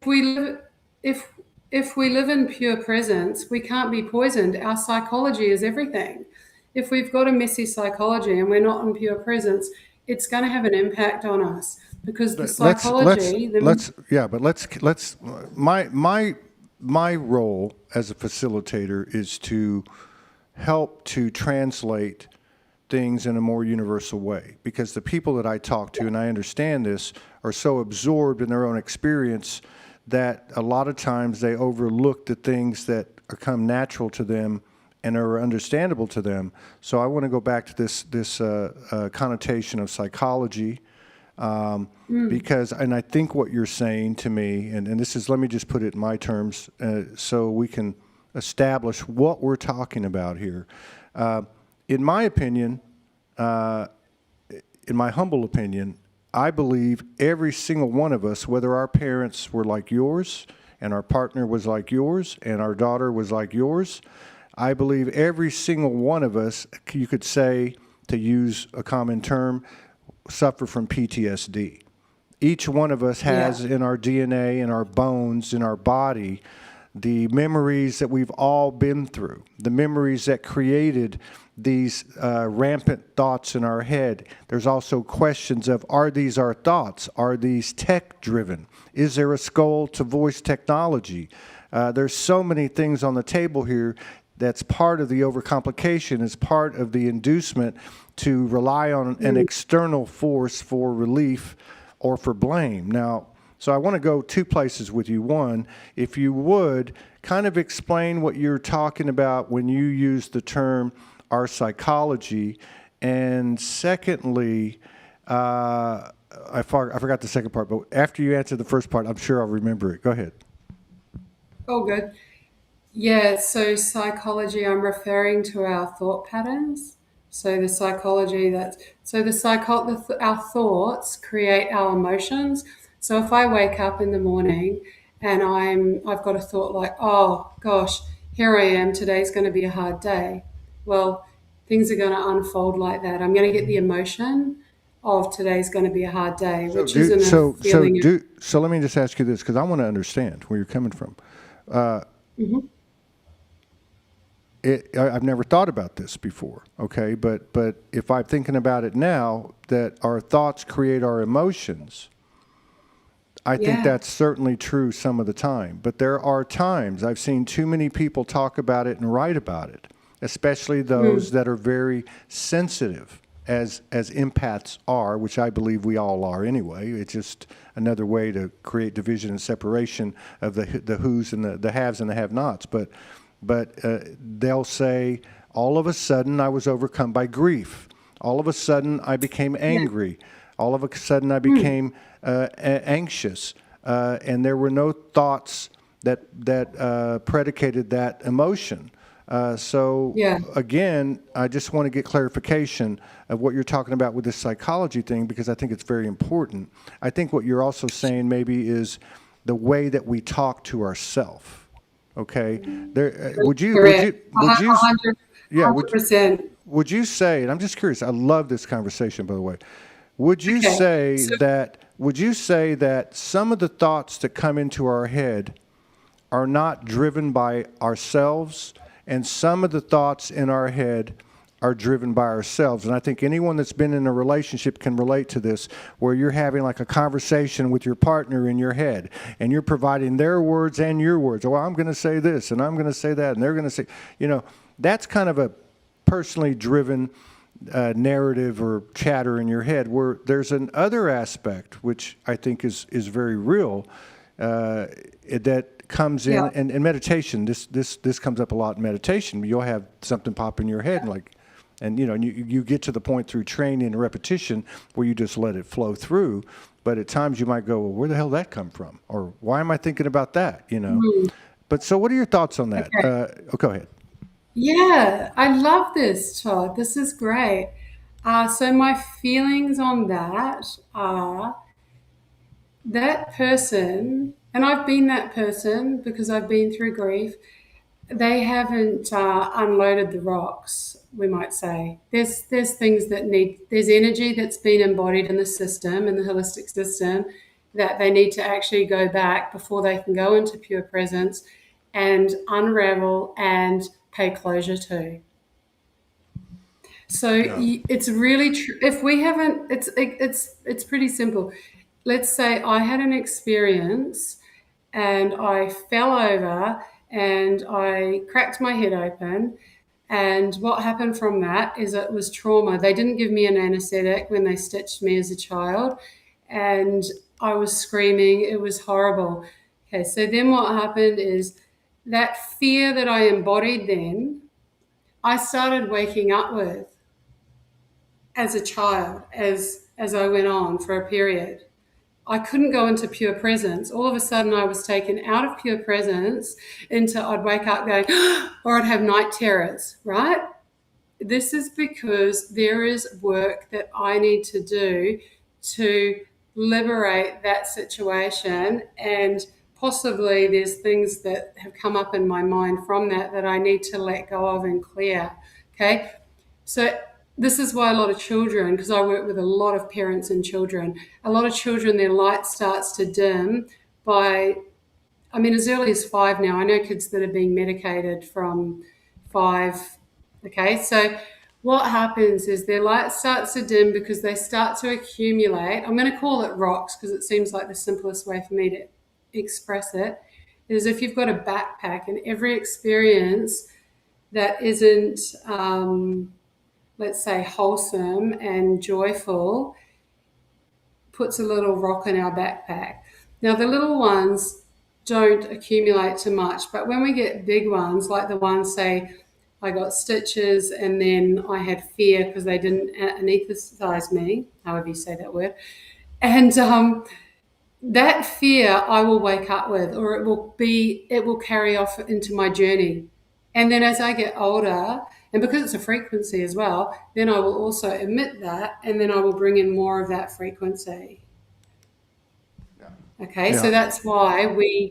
we live if we live in pure presence. We can't be poisoned. Our psychology is everything. If we've got a messy psychology and we're not in pure presence, it's going to have an impact on us, because the psychology. Let's my role as a facilitator is to help to translate things in a more universal way, because the people that I talk to, and I understand this, are so absorbed in their own experience that a lot of times they overlook the things that come natural to them and are understandable to them. So I want to go back to this connotation of psychology, because, and I think what you're saying to me, and this is, let me just put it in my terms, so we can establish what we're talking about here. In my opinion, in my humble opinion, I believe every single one of us, whether our parents were like yours, and our partner was like yours, and our daughter was like yours, I believe every single one of us, you could say, to use a common term, suffer from PTSD. Each one of us has Yeah. in our DNA, in our bones, in our body, the memories that we've all been through, the memories that created these rampant thoughts in our head. There's also questions of, are these our thoughts? Are these tech-driven? Is there a skull to voice technology? There's so many things on the table here that's part of the overcomplication, is part of the inducement to rely on an external force for relief or for blame. Now, so I want to go two places with you. One, if you would, kind of explain what you're talking about when you use the term our psychology. And secondly, I forgot the second part, but after you answer the first part, I'm sure I'll remember it. Go ahead. All good. Yeah, so psychology, I'm referring to our thought patterns. So the psychology that, so our thoughts create our emotions. So if I wake up in the morning and I've got a thought like, oh gosh, here I am, today's going to be a hard day. Well, things are going to unfold like that. I'm going to get the emotion of today's going to be a hard day, So which do isn't a so so feeling of, do so. Let me just ask you this, because I want to understand where you're coming from. I've never thought about this before, okay? But if I'm thinking about it now, that our thoughts create our emotions, I think yeah, that's certainly true some of the time. But there are times I've seen too many people talk about it and write about it, especially those that are very sensitive, as empaths are, which I believe we all are anyway. It's just another way to create division and separation of the who's and the haves and the have-nots. But they'll say, all of a sudden I was overcome by grief. All of a sudden I became yeah, angry. All of a sudden I became anxious. And there were no thoughts that predicated that emotion. So yeah, again, I just want to get clarification of what you're talking about with this psychology thing, because I think it's very important. I think what you're also saying maybe is the way that we talk to ourselves. Okay, there. correct. Would you, yeah, 100%. would you say? And I'm just curious. I love this conversation, by the way. Would you Okay. say So that? Would you say that some of the thoughts that come into our head are not driven by ourselves, and some of the thoughts in our head are driven by ourselves? And I think anyone that's been in a relationship can relate to this, where you're having like a conversation with your partner in your head, and you're providing their words and your words. Well, I'm going to say this, and I'm going to say that, and they're going to say, that's kind of a personally driven narrative or chatter in your head, where there's an other aspect, which I think is very real, that comes in, yeah, and meditation. This comes up a lot in meditation. You'll have something pop in your head, like, and you get to the point through training and repetition where you just let it flow through. But at times you might go, well, where the hell did that come from? Or why am I thinking about that? But so what are your thoughts on that? okay. Go ahead. Yeah, I love this, Todd. This is great. So my feelings on that are that person, and I've been that person because I've been through grief. They haven't unloaded the rocks, we might say. There's things that need, there's energy that's been embodied in the system, in the holistic system, that they need to actually go back before they can go into pure presence and unravel and pay closure to. So Yeah. it's really true. If we haven't, it's pretty simple. Let's say I had an experience and I fell over and I cracked my head open. And what happened from that is it was trauma. They didn't give me an anesthetic when they stitched me as a child, and I was screaming. It was horrible. Okay, so then what happened is that fear that I embodied then, I started waking up with as a child, as I went on for a period. I couldn't go into pure presence. All of a sudden, I was taken out of pure presence into I'd wake up going, or I'd have night terrors, right? This is because there is work that I need to do to liberate that situation. And possibly there's things that have come up in my mind from that I need to let go of and clear. Okay. So this is why a lot of children, because I work with a lot of parents and children, a lot of children, their light starts to dim by, I mean, as early as 5 now. I know kids that are being medicated from 5. Okay, so what happens is their light starts to dim because they start to accumulate. I'm going to call it rocks because it seems like the simplest way for me to express it is if you've got a backpack and every experience that isn't, let's say, wholesome and joyful puts a little rock in our backpack. Now, the little ones don't accumulate too much, but when we get big ones, like the ones, say, I got stitches and then I had fear because they didn't anesthetize me, however you say that word, and that fear I will wake up with, or it will carry off into my journey. And then as I get older, and because it's a frequency as well, then I will also emit that, and then I will bring in more of that frequency. Okay, Yeah. so that's why Yeah, I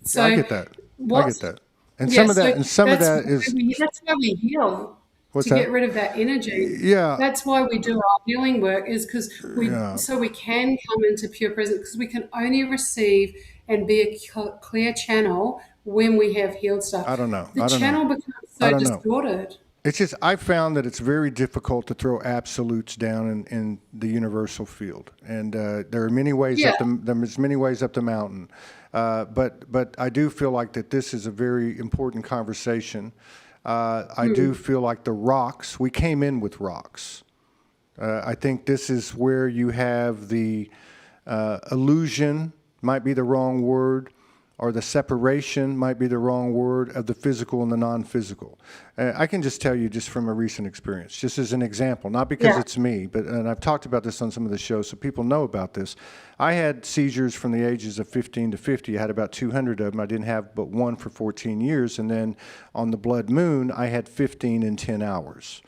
so get that. I what's, get that. And yeah, some of so that, is that's why we heal, what's to that? get rid of that energy. Yeah, That's why we do our healing work, is because yeah. we can come into pure presence, because we can only receive and be a clear channel when we have healed stuff. I don't know. The I don't know. channel becomes I so don't know. distorted. It's just I found that it's very difficult to throw absolutes down in the universal field, and there are many ways Yeah. there's many ways up the mountain, but I do feel like that this is a very important conversation. I do feel like the rocks. We came in with rocks. I think this is where you have the illusion, might be the wrong word, or the separation might be the wrong word, of the physical and the non-physical. I can just tell you just from a recent experience, just as an example, not because Yeah. it's me, but, and I've talked about this on some of the shows so people know about this. I had seizures from the ages of 15 to 50. I had about 200 of them. I didn't have but one for 14 years. And then on the blood moon, I had 15 in 10 hours.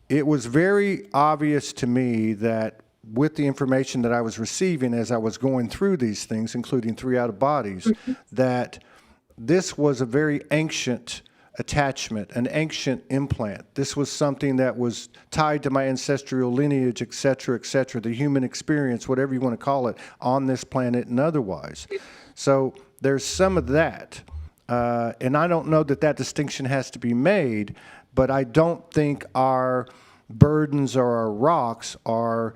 It was very obvious to me that with the information that I was receiving as I was going through these things, including 3 out of bodies, that this was a very ancient attachment, an ancient implant. This was something that was tied to my ancestral lineage, et cetera, the human experience, whatever you want to call it, on this planet and otherwise. So there's some of that. And I don't know that that distinction has to be made, but I don't think our burdens or our rocks are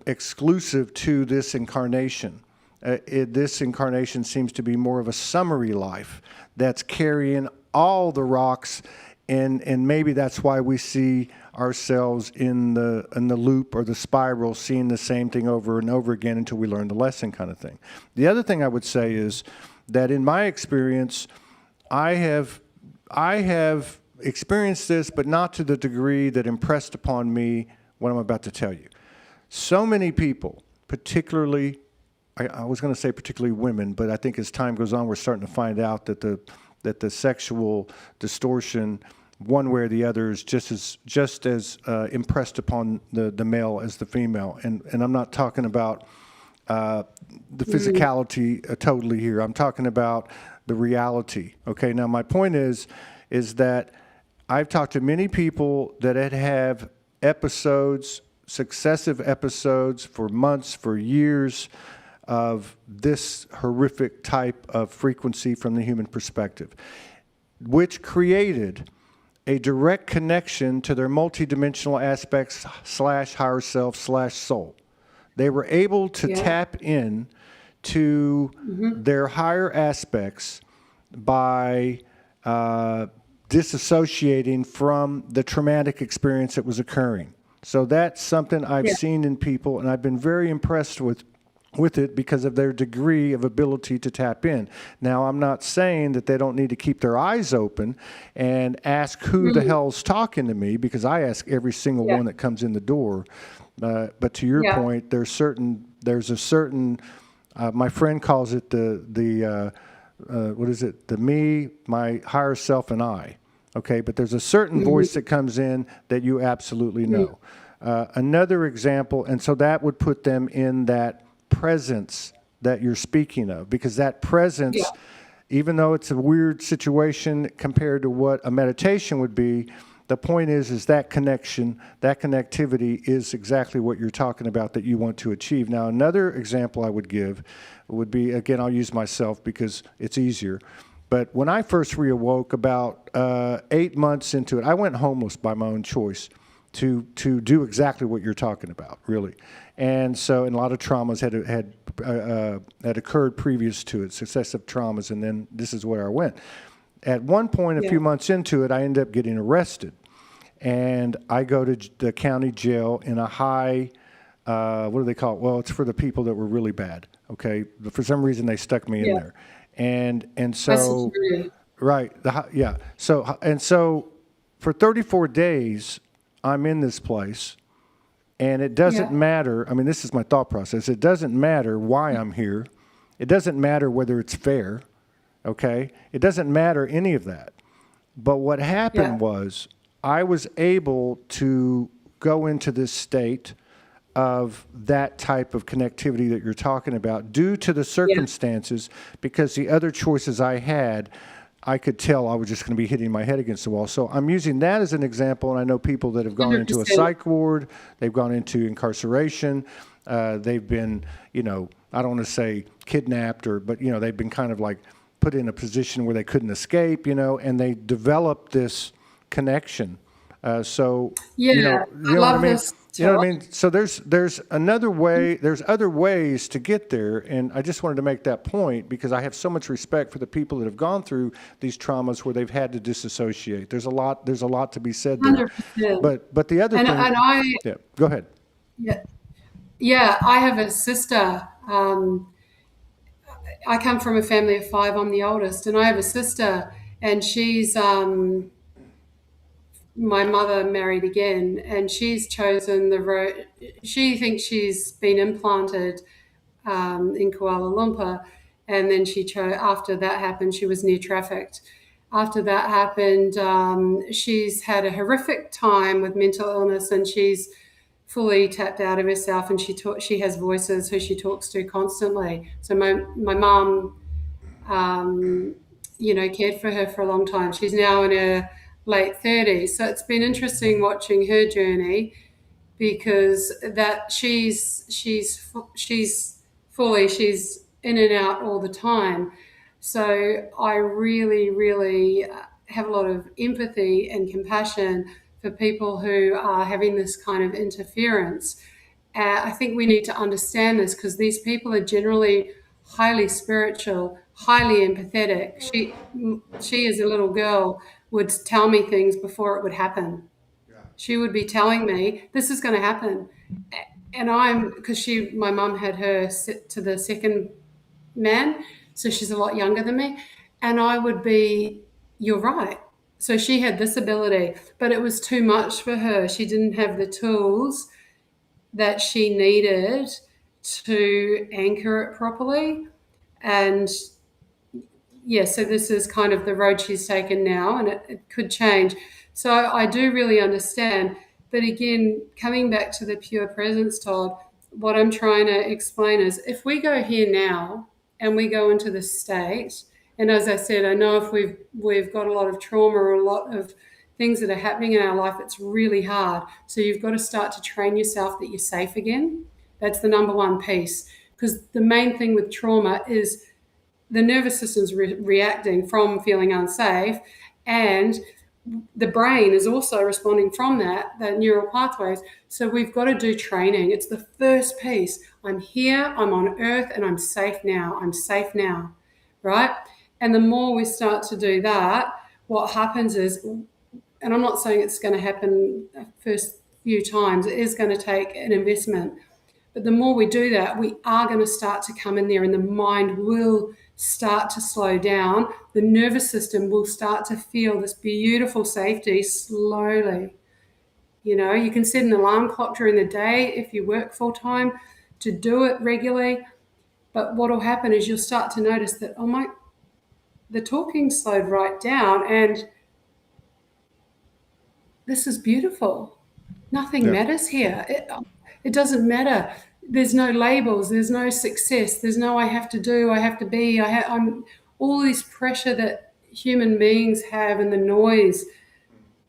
exclusive to this incarnation. This incarnation seems to be more of a summary life that's carrying all the rocks, and maybe that's why we see ourselves in the loop or the spiral, seeing the same thing over and over again until we learn the lesson, kind of thing. The other thing I would say is that in my experience, I have experienced this, but not to the degree that impressed upon me what I'm about to tell you. So many people, particularly, I was going to say particularly women, but I think as time goes on, we're starting to find out that the sexual distortion, one way or the other, is just as impressed upon the male as the female. And I'm not talking about the physicality totally here. I'm talking about the reality. Okay. Now my point is that I've talked to many people that have episodes, successive episodes for months, for years, of this horrific type of frequency from the human perspective, which created a direct connection to their multidimensional aspects / higher self / soul. They were able to tap in to their higher aspects by disassociating from the traumatic experience that was occurring. So that's something I've seen in people, and I've been very impressed with with it because of their degree of ability to tap in. Now, I'm not saying that they don't need to keep their eyes open and ask who the Mm. hell's talking to me, because I ask every single Yeah. one that comes in the door. But to your Yeah. point, there's a certain, my friend calls it what is it? The me, my higher self, and I. Okay, but there's a certain voice that comes in that you absolutely Mm. know. Another example, and so that would put them in that presence that you're speaking of, because that Yeah. presence, even though it's a weird situation compared to what a meditation would be, the point is that connection, that connectivity is exactly what you're talking about that you want to achieve. Now, another example I would give would be, again, I'll use myself because it's easier. But when I first reawoke about 8 months into it, I went homeless by my own choice to do exactly what you're talking about, really. And so, and a lot of traumas had occurred previous to it, successive traumas, and then this is where I went. At one point, a Yeah. few months into it, I ended up getting arrested, and I go to the county jail in a high. What do they call it? Well, it's for the people that were really bad. Okay, but for some reason they stuck me in Yeah. there, and High so security. right, yeah. So for 34 days, I'm in this place, and it doesn't Yeah. matter. I mean, this is my thought process. It doesn't matter why I'm here. It doesn't matter whether it's fair. Okay, it doesn't matter any of that. But what Yeah. happened was I was able to go into this state of that type of connectivity that you're talking about due to the Yeah. circumstances, because the other choices I had, I could tell I was just going to be hitting my head against the wall. So I'm using that as an example, and I know people that have gone into a 100%. psych ward, they've gone into incarceration, they've been, I don't want to say kidnapped, but they've been kind of like put in a position where they couldn't escape, and they developed this connection. So, Yeah. you I know what I love mean? this, You know what I Todd. mean? So there's another way, there's other ways to get there, and I just wanted to make that point because I have so much respect for the people that have gone through these traumas where they've had to disassociate. There's a lot to be said there. 100%. But the other And thing, I, yeah, go ahead. yeah, yeah, I have a sister. I come from a family of five. I'm the oldest, and I have a sister, and she's my mother married again, and she's chosen the road. She thinks she's been implanted in Kuala Lumpur, and then she chose. After that happened, she was near trafficked. After that happened, she's had a horrific time with mental illness, and she's fully tapped out of herself. And she has voices who she talks to constantly. So my mum cared for her for a long time. She's now in her late 30s. So it's been interesting watching her journey because that she's in and out all the time. So I really, really have a lot of empathy and compassion for people who are having this kind of interference. I think we need to understand this because these people are generally highly spiritual, highly empathetic. She as a little girl would tell me things before it would happen. She would be telling me this is going to happen, and because my mum had her sit to the second man, so she's a lot younger than me, and I would be, you're right. So she had this ability, but it was too much for her. She didn't have the tools that she needed to anchor it properly. And yeah, so this is kind of the road she's taken now, and it could change. So I do really understand. But again, coming back to the pure presence, Todd, what I'm trying to explain is if we go here now and we go into the state, and as I said, I know if we've got a lot of trauma or a lot of things that are happening in our life, it's really hard. So you've got to start to train yourself that you're safe again. That's the number one piece. Because the main thing with trauma is the nervous system's reacting from feeling unsafe, and the brain is also responding from the neural pathways. So we've got to do training. It's the first piece. I'm here, I'm on earth, and I'm safe now. I'm safe now, right? And the more we start to do that, what happens is, and I'm not saying it's going to happen the first few times, it is going to take an investment, But the more we do that, we are going to start to come in there, and the mind will start to slow down. The nervous system will start to feel this beautiful safety slowly. You can set an alarm clock during the day if you work full time to do it regularly. But what will happen is you'll start to notice that, the talking slowed right down, and this is beautiful. Nothing Yeah. matters here. It doesn't matter. There's no labels. There's no success. There's no I have to do, I have to be, I'm all this pressure that human beings have, and the noise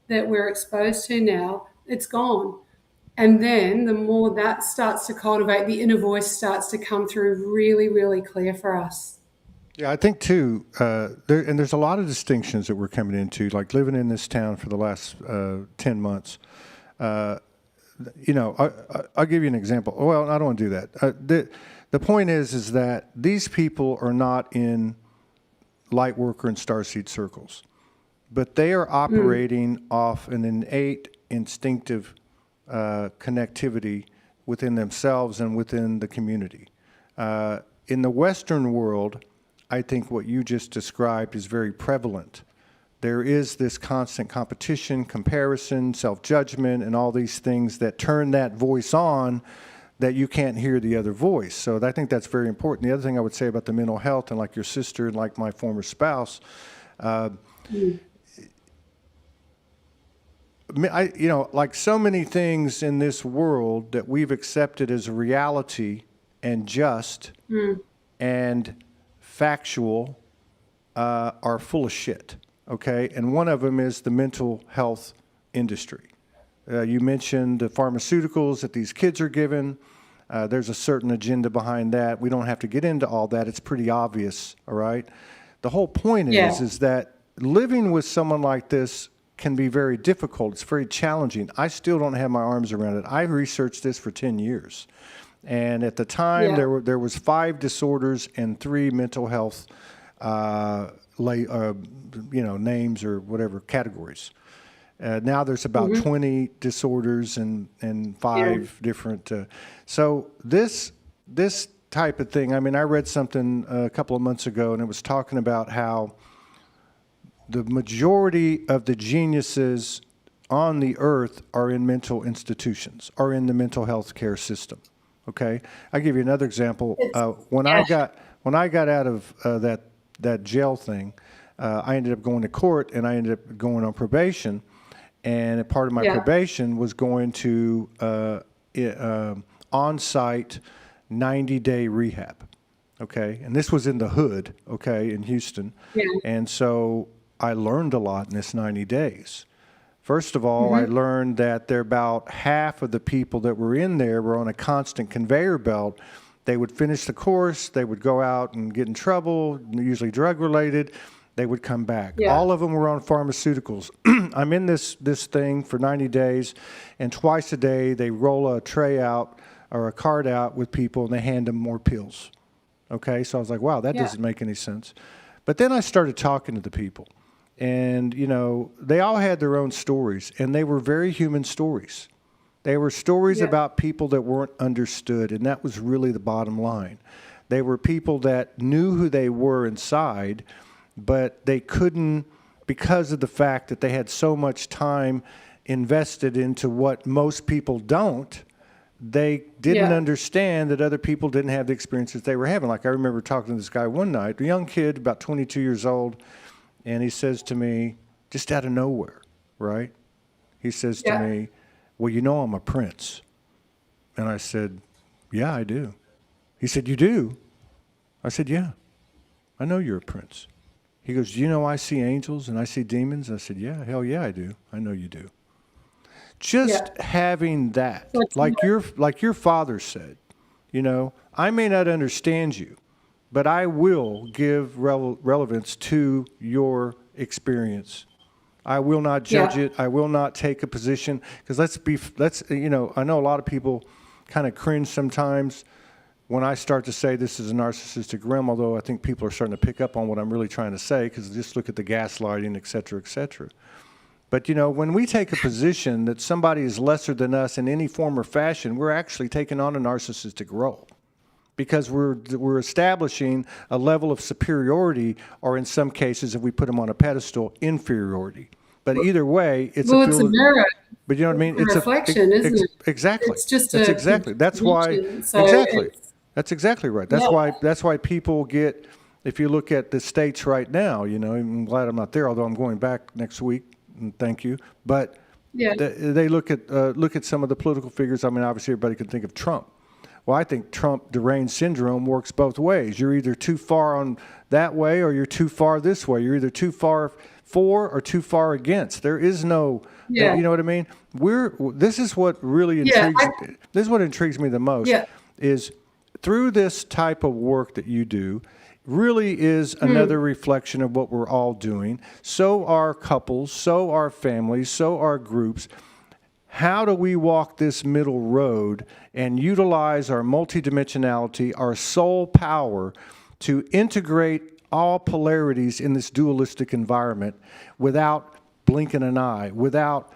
that we're exposed to now, it's gone. And then the more that starts to cultivate, the inner voice starts to come through really, really clear for us. Yeah, I think too, there's a lot of distinctions that we're coming into, like living in this town for the last 10 months. I'll give you an example. Well, I don't want to do that. The point is that these people are not in light worker and starseed circles, but they are operating off an innate, instinctive connectivity within themselves and within the community. In the Western world, I think what you just described is very prevalent. There is this constant competition, comparison, self-judgment, and all these things that turn that voice on that you can't hear the other voice. So I think that's very important. The other thing I would say about the mental health, and like your sister and like my former spouse, like so many things in this world that we've accepted as a reality and just and factual are full of shit, okay? And one of them is the mental health industry. You mentioned the pharmaceuticals that these kids are given. There's a certain agenda behind that. We don't have to get into all that. It's pretty obvious, all right? The whole point is that living with someone like this can be very difficult. It's very challenging. I still don't have my arms around it. I researched this for 10 years. And at the time, there was 5 disorders and 3 mental health, names or whatever categories. Now there's about 20 disorders and 5 different. So this type of thing. I mean, I read something a couple of months ago, and it was talking about how the majority of the geniuses on the earth are in mental institutions, are in the mental health care system. Okay, I'll give you another example. When I got out of that jail thing, I ended up going to court, and I ended up going on probation. And a part of my probation was going to on-site 90-day rehab. Okay, and this was in the hood. Okay, in Houston. Yeah. And so I learned a lot in this 90 days. First of all, I learned that there about half of the people that were in there were on a constant conveyor belt. They would finish the course, they would go out and get in trouble, usually drug-related. They would come back. Yeah. All of them were on pharmaceuticals. I'm in this thing for 90 days, and twice a day they roll a tray out or a cart out with people, and they hand them more pills. Okay, so I was like, wow, that doesn't make any sense. But then I started talking to the people. And, they all had their own stories, and they were very human stories. They were stories about people that weren't understood, and that was really the bottom line. They were people that knew who they were inside, but they couldn't, because of the fact that they had so much time invested into what most people don't, they didn't understand that other people didn't have the experiences they were having. Like I remember talking to this guy one night, a young kid, about 22 years old, and he says to me, just out of nowhere, right? He says to me, well, I'm a prince. And I said, yeah, I do. He said, you do? I said, yeah, I know you're a prince. He goes, do you know I see angels and I see demons? I said, yeah, hell yeah, I do. I know you do. Just having that, like your father said, I may not understand you, but I will give relevance to your experience. I will not judge it. I will not take a position, because I know a lot of people kind of cringe sometimes when I start to say this is a narcissistic realm, although I think people are starting to pick up on what I'm really trying to say, because just look at the gaslighting, et cetera, et cetera. But when we take a position that somebody is lesser than us in any form or fashion, we're actually taking on a narcissistic role because we're establishing a level of superiority, or in some cases, if we put them on a pedestal, inferiority. But either way, it's Well, a it's a field. mirror. But you know what I It's mean? a reflection, isn't it? Exactly. It's just That's a exactly. That's why. projection. So Exactly. it's, That's exactly right. yeah, That's why people get. If you look at the states right now, I'm glad I'm not there, although I'm going back next week. And thank you. But yeah, they look at some of the political figures. I mean, obviously, everybody can think of Trump. Well, I think Trump deranged syndrome works both ways. You're either too far on that way or you're too far this way. You're either too far for or too far against. There is no, yeah, you know what I mean? This is what really yeah, intrigues. This is what intrigues me the most yeah. is through this type of work that you do. Really is another reflection of what we're all doing. So are couples, so are families, so are groups. How do we walk this middle road and utilize our multidimensionality, our soul power to integrate all polarities in this dualistic environment without blinking an eye, without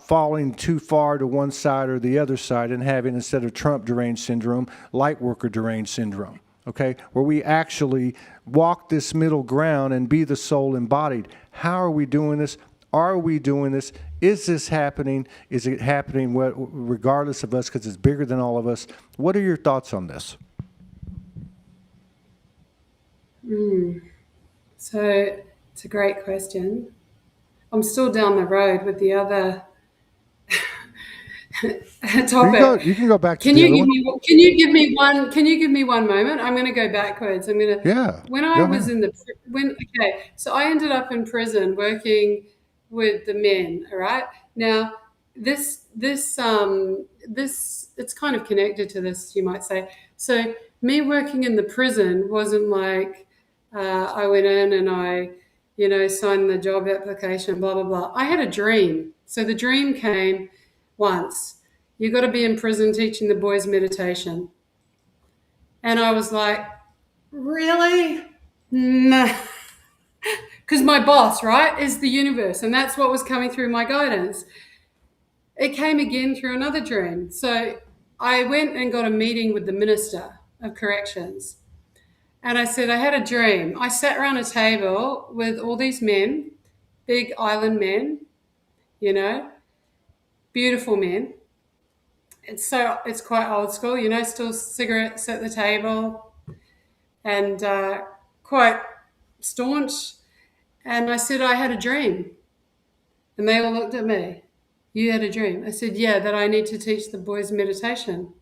falling too far to one side or the other side and having, instead of Trump deranged syndrome, light worker deranged syndrome, okay? Where we actually walk this middle ground and be the soul embodied. How are we doing this? Are we doing this? Is this happening? Is it happening regardless of us because it's bigger than all of us? What are your thoughts on this? So it's a great question. I'm still down the road with the other topic. You can go back to Can the you other give one. me? Can you give me one? Can you give me one moment? I'm going to go backwards. I'm going to. Yeah, When I go was ahead. in the when okay, so I ended up in prison working with the men. All right. Now this it's kind of connected to this, you might say. So me working in the prison wasn't like I went in and I signed the job application, blah blah blah. I had a dream. So the dream came once. You got to be in prison teaching the boys meditation. And I was like, really? Nah. Because my boss, right, is the universe. And that's what was coming through my guidance. It came again through another dream. So I went and got a meeting with the Minister of Corrections. And I said, I had a dream. I sat around a table with all these men, big island men, you know, beautiful men. It's quite old school, still cigarettes at the table and quite staunch. And I said, I had a dream. And they all looked at me. You had a dream? I said, yeah, that I need to teach the boys meditation.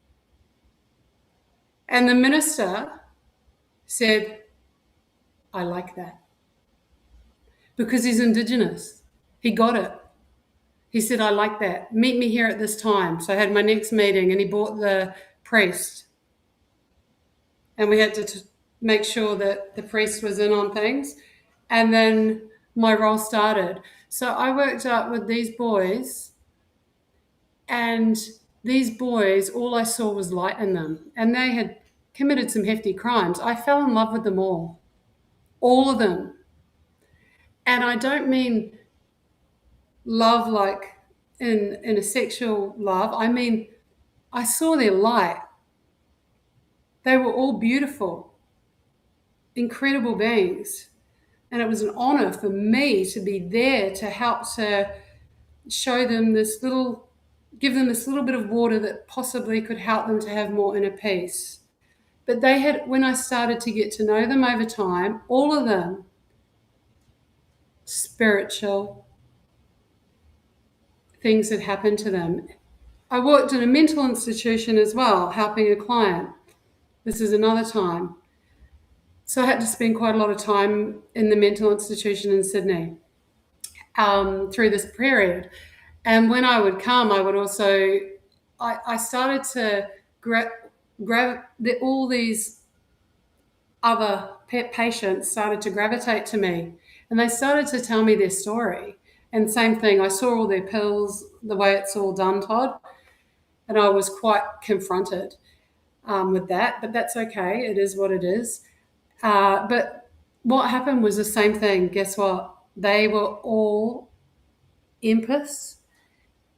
And the minister said, I like that. Because he's Indigenous. He got it. He said, I like that. Meet me here at this time. So I had my next meeting and he brought the priest. And we had to make sure that the priest was in on things. And then my role started. So I worked up with these boys, and these boys, all I saw was light in them. And they had committed some hefty crimes. I fell in love with them all of them. And I don't mean love like in a sexual love. I mean, I saw their light. They were all beautiful, incredible beings. And it was an honor for me to be there to help to show them give them this little bit of water that possibly could help them to have more inner peace. But when I started to get to know them over time, all of them, spiritual things had happened to them. I worked in a mental institution as well, helping a client. This is another time. So I had to spend quite a lot of time in the mental institution in Sydney through this period. And when I would come, I would also, I started to grab all these other patients started to gravitate to me and they started to tell me their story. And same thing, I saw all their pills, the way it's all done, Todd, and I was quite confronted with that, but that's okay. It is what it is. But what happened was the same thing. Guess what? They were all empaths,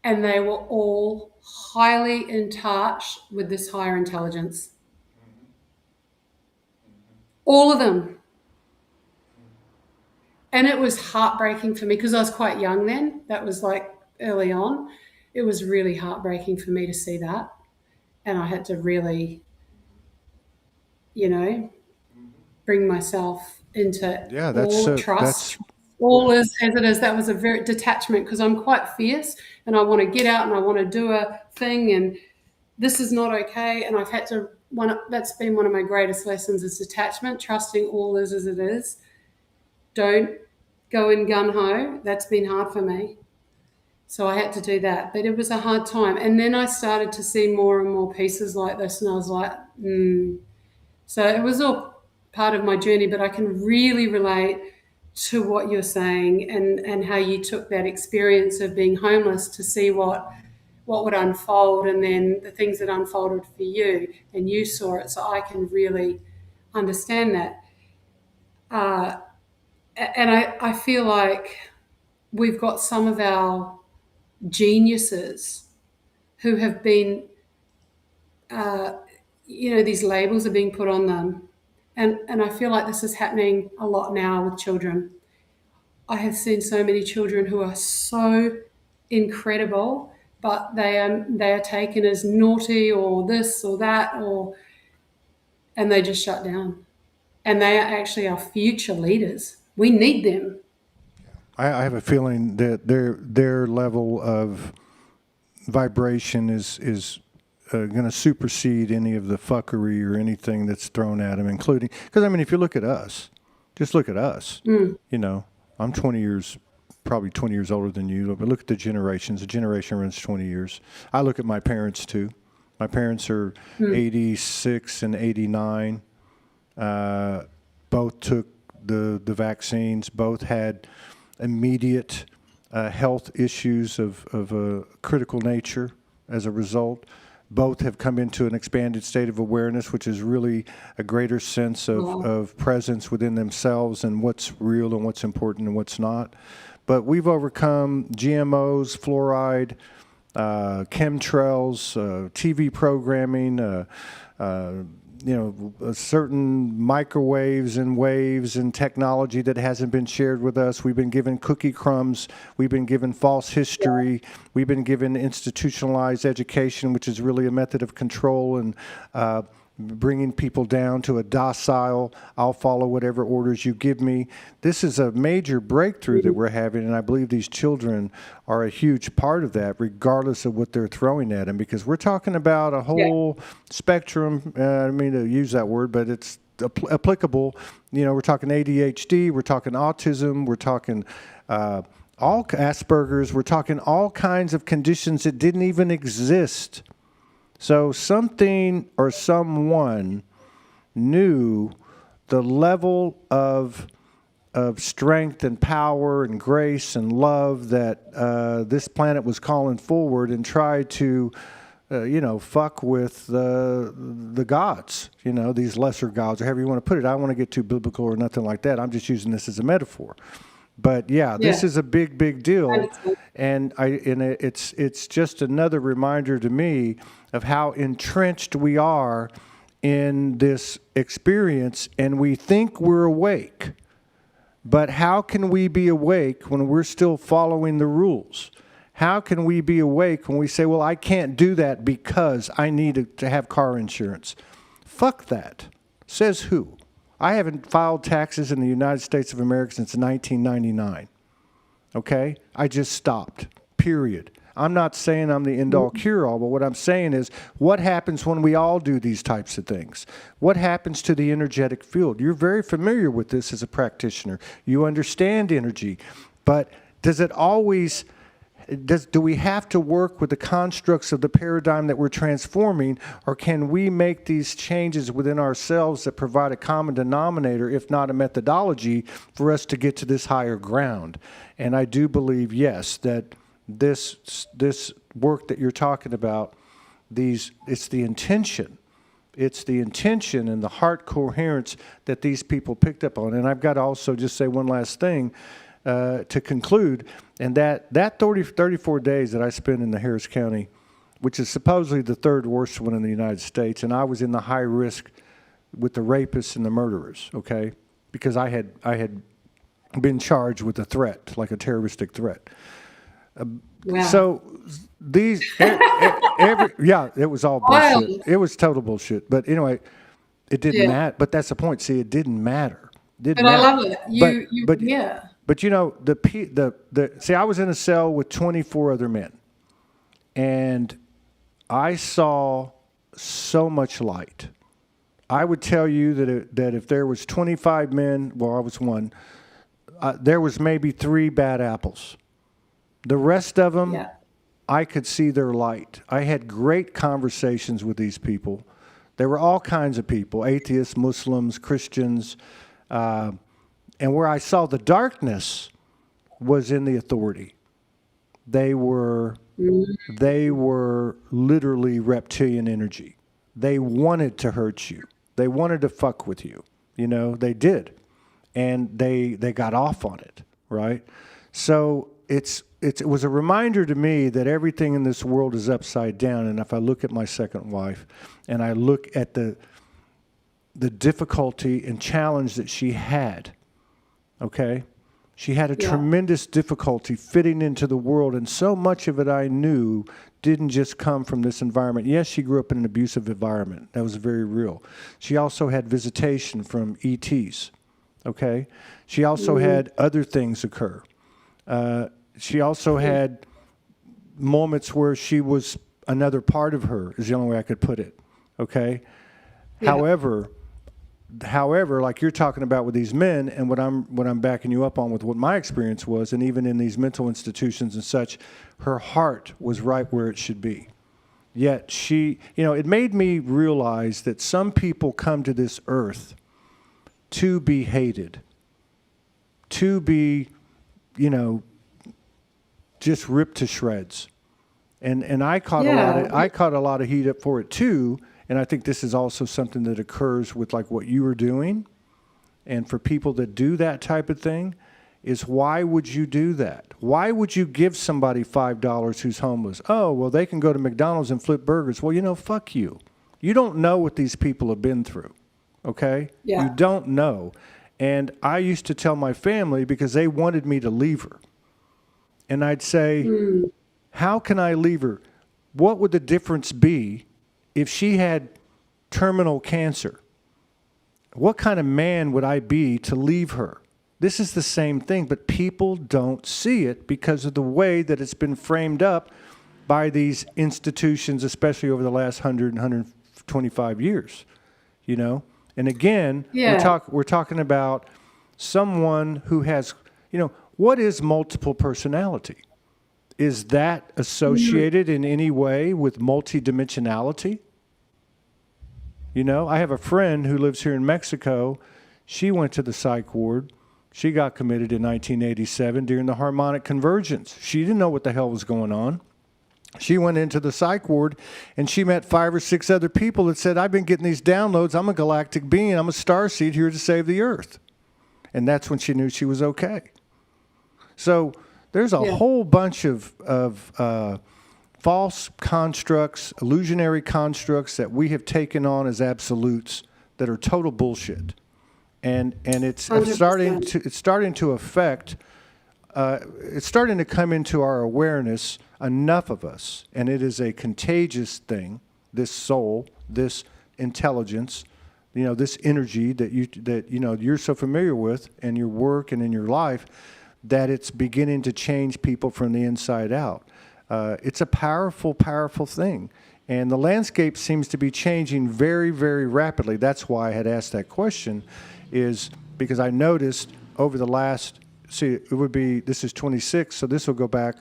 and they were all highly in touch with this higher intelligence. All of them. And it was heartbreaking for me because I was quite young then. That was like early on. It was really heartbreaking for me to see that. And I had to really, you know, bring myself into Yeah, all trust. that's All is as it is. That was a very detachment because I'm quite fierce and I want to get out and I want to do a thing and this is not okay. And I've had to that's been one of my greatest lessons is detachment, trusting all is as it is. Don't go in gun ho. That's been hard for me. So I had to do that, but it was a hard time. And then I started to see more and more pieces like this, and I was like, So it was all part of my journey, but I can really relate to what you're saying and how you took that experience of being homeless to see what would unfold and then the things that unfolded for you and you saw it. So I can really understand that. And I feel like we've got some of our geniuses who have been, these labels are being put on them. And I feel like this is happening a lot now with children. I have seen so many children who are so incredible, but they are taken as naughty or this or that, and they just shut down. And they are actually our future leaders. We need them. I have a feeling that their level of vibration is going to supersede any of the fuckery or anything that's thrown at them, including because I mean, if you look at us, just look at us. You know, I'm probably 20 years older than you, but look at the generations. A generation runs 20 years. I look at my parents too. My parents are 86 and 89. Both took the vaccines. Both had immediate health issues of a critical nature as a result. Both have come into an expanded state of awareness, which is really a greater sense of presence within themselves and what's real and what's important and what's not. But we've overcome GMOs, fluoride, chemtrails, TV programming, certain microwaves and waves and technology that hasn't been shared with us. We've been given cookie crumbs. We've been given false history. We've been given institutionalized education, which is really a method of control and bringing people down to a docile, I'll follow whatever orders you give me. This is a major breakthrough that we're having, and I believe these children are a huge part of that, regardless of what they're throwing at them, because we're talking about a whole spectrum. I don't mean to use that word, but it's applicable. You know, we're talking ADHD, we're talking autism, we're talking all Asperger's, we're talking all kinds of conditions that didn't even exist. So something or someone knew the level of strength and power and grace and love that this planet was calling forward and tried to, fuck with the gods, these lesser gods, or however you want to put it. I don't want to get too biblical or nothing like that. I'm just using this as a metaphor. But this is a big, big deal, and it's just another reminder to me of how entrenched we are in this experience, and we think we're awake. But how can we be awake when we're still following the rules? How can we be awake when we say, well, I can't do that because I need to have car insurance? Fuck that. Says who? I haven't filed taxes in the United States of America since 1999. Okay? I just stopped. Period. I'm not saying I'm the end-all, cure-all, but what I'm saying is, what happens when we all do these types of things? What happens to the energetic field? You're very familiar with this as a practitioner. You understand energy. But does it always... Do we have to work with the constructs of the paradigm that we're transforming, or can we make these changes within ourselves that provide a common denominator, if not a methodology, for us to get to this higher ground? And I do believe, yes, that this work that you're talking about, it's the intention. It's the intention and the heart coherence that these people picked up on. And I've got to also just say one last thing. to conclude. And that 34 days that I spent in the Harris County, which is supposedly the third worst one in the United States, and I was in the high risk with the rapists and the murderers, okay? Because I had been charged with a threat, like a terroristic threat. Wow. So these, yeah, it was all bullshit. Wild. It was total bullshit. But anyway, it didn't Yeah. matter. But that's the point. See, it didn't matter. Didn't But I matter. love it. But Yeah. But you know, see, I was in a cell with 24 other men, and I saw so much light. I would tell you that if there was 25 men, well, I was one, there was maybe 3 bad apples. The rest of them, Yeah. I could see their light. I had great conversations with these people. There were all kinds of people, atheists, Muslims, Christians, and where I saw the darkness was in the authority. They were literally reptilian energy. They wanted to hurt you. They wanted to fuck with you. You know, they did. And they got off on it, right? So it was a reminder to me that everything in this world is upside down. And if I look at my second wife and I look at the difficulty and challenge that she had, okay? She had a tremendous difficulty fitting into the world, and so much of it I knew didn't just come from this environment. Yes, she grew up in an abusive environment. That was very real. She also had visitation from ETs, okay? She also had other things occur. She also had moments where she was another part of her, is the only way I could put it, okay? Yeah. However, like you're talking about with these men, and what I'm backing you up on with what my experience was, and even in these mental institutions and such, her heart was right where it should be. Yet she, it made me realize that some people come to this earth to be hated, to be, just ripped to shreds. And I caught a lot of heat up for it too. And I think this is also something that occurs with like what you were doing. And for people that do that type of thing, is why would you do that? Why would you give somebody $5 who's homeless? Oh, well, they can go to McDonald's and flip burgers. Well, fuck you. You don't know what these people have been through, okay? Yeah. You don't know. And I used to tell my family, because they wanted me to leave her. And I'd say, how can I leave her? What would the difference be if she had terminal cancer? What kind of man would I be to leave her? This is the same thing, but people don't see it because of the way that it's been framed up by these institutions, especially over the last 100 and 125 years, And again, we're talking about someone who has, what is multiple personality? Is that associated in any way with multidimensionality? I have a friend who lives here in Mexico. She went to the psych ward. She got committed in 1987 during the harmonic convergence. She didn't know what the hell was going on. She went into the psych ward and she met 5 or 6 other people that said, I've been getting these downloads. I'm a galactic being. I'm a starseed here to save the earth. And that's when she knew she was okay. So there's a whole bunch of false constructs, illusionary constructs that we have taken on as absolutes that are total bullshit. And it's starting to affect, it's starting to come into our awareness, enough of us, and it is a contagious thing, this soul, this intelligence, this energy that you're so familiar with in your work and in your life, that it's beginning to change people from the inside out. It's a powerful, powerful thing. And the landscape seems to be changing very, very rapidly. That's why I had asked that question, is because I noticed over the last, this is 26, so this will go back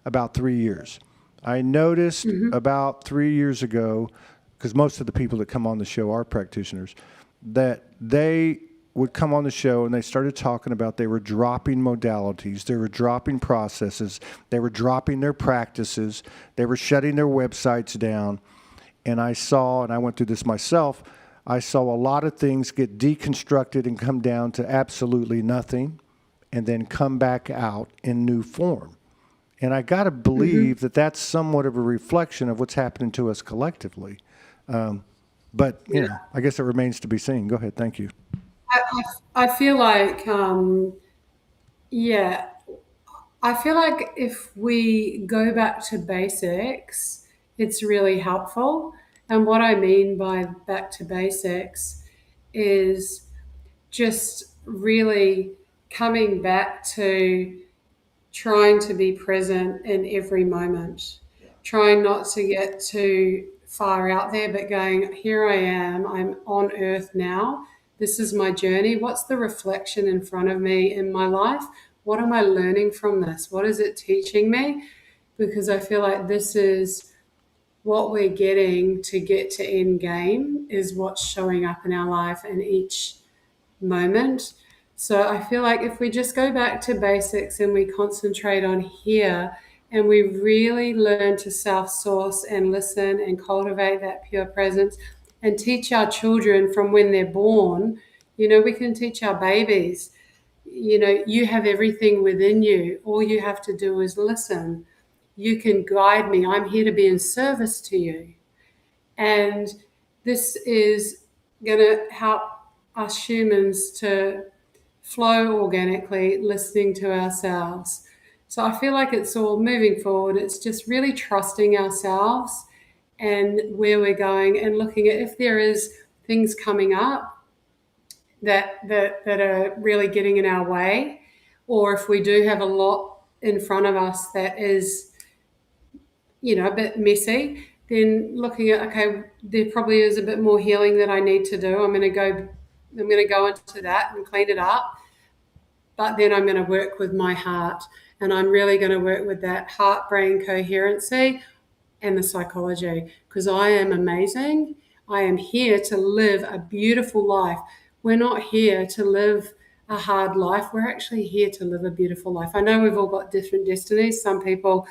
about 3 years. I noticed about 3 years ago, because most of the people that come on the show are practitioners, that they would come on the show and they started talking about they were dropping modalities, they were dropping processes, they were dropping their practices, they were shutting their websites down. And I saw, and I went through this myself, I saw a lot of things get deconstructed and come down to absolutely nothing. and then come back out in new form. And I got to believe that that's somewhat of a reflection of what's happening to us collectively. But, I guess it remains to be seen. Go ahead. Thank you. I feel like, yeah, I feel like if we go back to basics, it's really helpful. And what I mean by back to basics is just really coming back to trying to be present in every moment, trying not to get too far out there, but going, here I am, I'm on earth now. This is my journey. What's the reflection in front of me in my life? What am I learning from this? What is it teaching me? Because I feel like this is what we're getting to get to end game is what's showing up in our life in each moment. So I feel like if we just go back to basics and we concentrate on here and we really learn to self source and listen and cultivate that pure presence and teach our children from when they're born, we can teach our babies, you have everything within you. All you have to do is listen. You can guide me. I'm here to be in service to you. And this is going to help us humans to flow organically, listening to ourselves. So I feel like it's all moving forward. It's just really trusting ourselves and where we're going and looking at if there is things coming up that are really getting in our way, or if we do have a lot in front of us that is a bit messy, then looking at, okay, there probably is a bit more healing that I need to do. I'm going to go into that and clean it up. But then I'm going to work with my heart, and I'm really going to work with that heart-brain coherency and the psychology, because I am amazing. I am here to live a beautiful life. We're not here to live a hard life. We're actually here to live a beautiful life. I know we've all got different destinies. Some people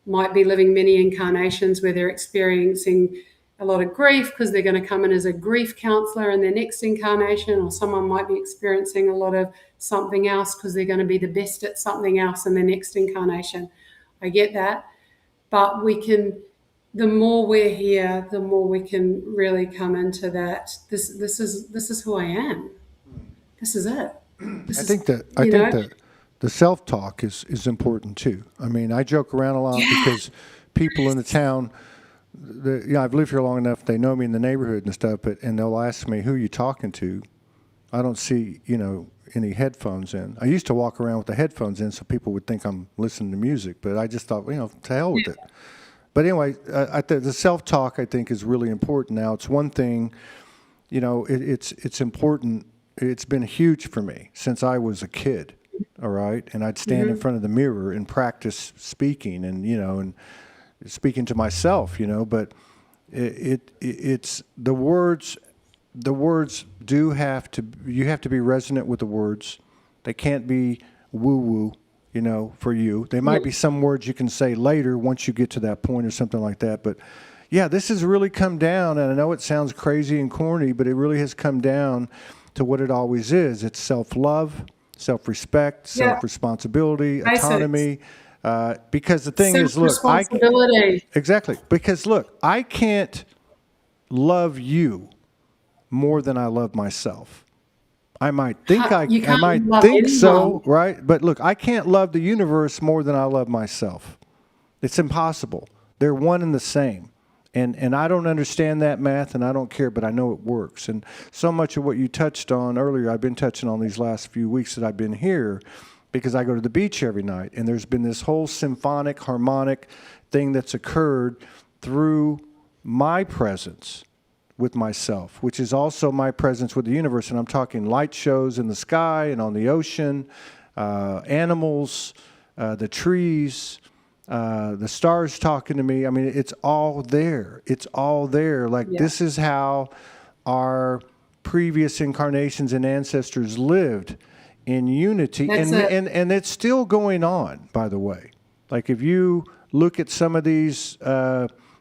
might be living many incarnations where they're experiencing a lot of grief because they're going to come in as a grief counselor in their next incarnation, or someone might be experiencing a lot of something else because they're going to be the best at something else in their next incarnation. I get that. But the more we're here, the more we can really come into that. This is who I am. This is it. I think that the self-talk is important too. I mean, I joke around a lot because people in the town, I've lived here long enough, they know me in the neighborhood and stuff, and they'll ask me, who are you talking to? I don't see, any headphones in. I used to walk around with the headphones in so people would think I'm listening to music, but I just thought, to hell with it. But anyway, the self-talk, I think, is really important now. It's one thing, it's important. It's been huge for me since I was a kid, all right? And I'd stand in front of the mirror and practice speaking and speaking to myself, but it's the words you have to be resonant with the words. They can't be woo-woo, for you. They might be some words you can say later once you get to that point or something like that. But yeah, this has really come down, and I know it sounds crazy and corny, but it really has come down to what it always is. It's self-love, self-respect, self-responsibility, autonomy. Because the thing is, look, exactly. Because look, I can't love you more than I love myself. I might think so, right? But look, I can't love the universe more than I love myself. It's impossible. They're one and the same. And I don't understand that math, and I don't care, but I know it works. And so much of what you touched on earlier, I've been touching on these last few weeks that I've been here, because I go to the beach every night, and there's been this whole symphonic, harmonic thing that's occurred through my presence with myself, which is also my presence with the universe. And I'm talking light shows in the sky and on the ocean, animals, the trees, the stars talking to me. I mean, it's all there. It's all there. This is how our previous incarnations and ancestors lived, in unity. And it's still going on, by the way. Like, if you look at some of these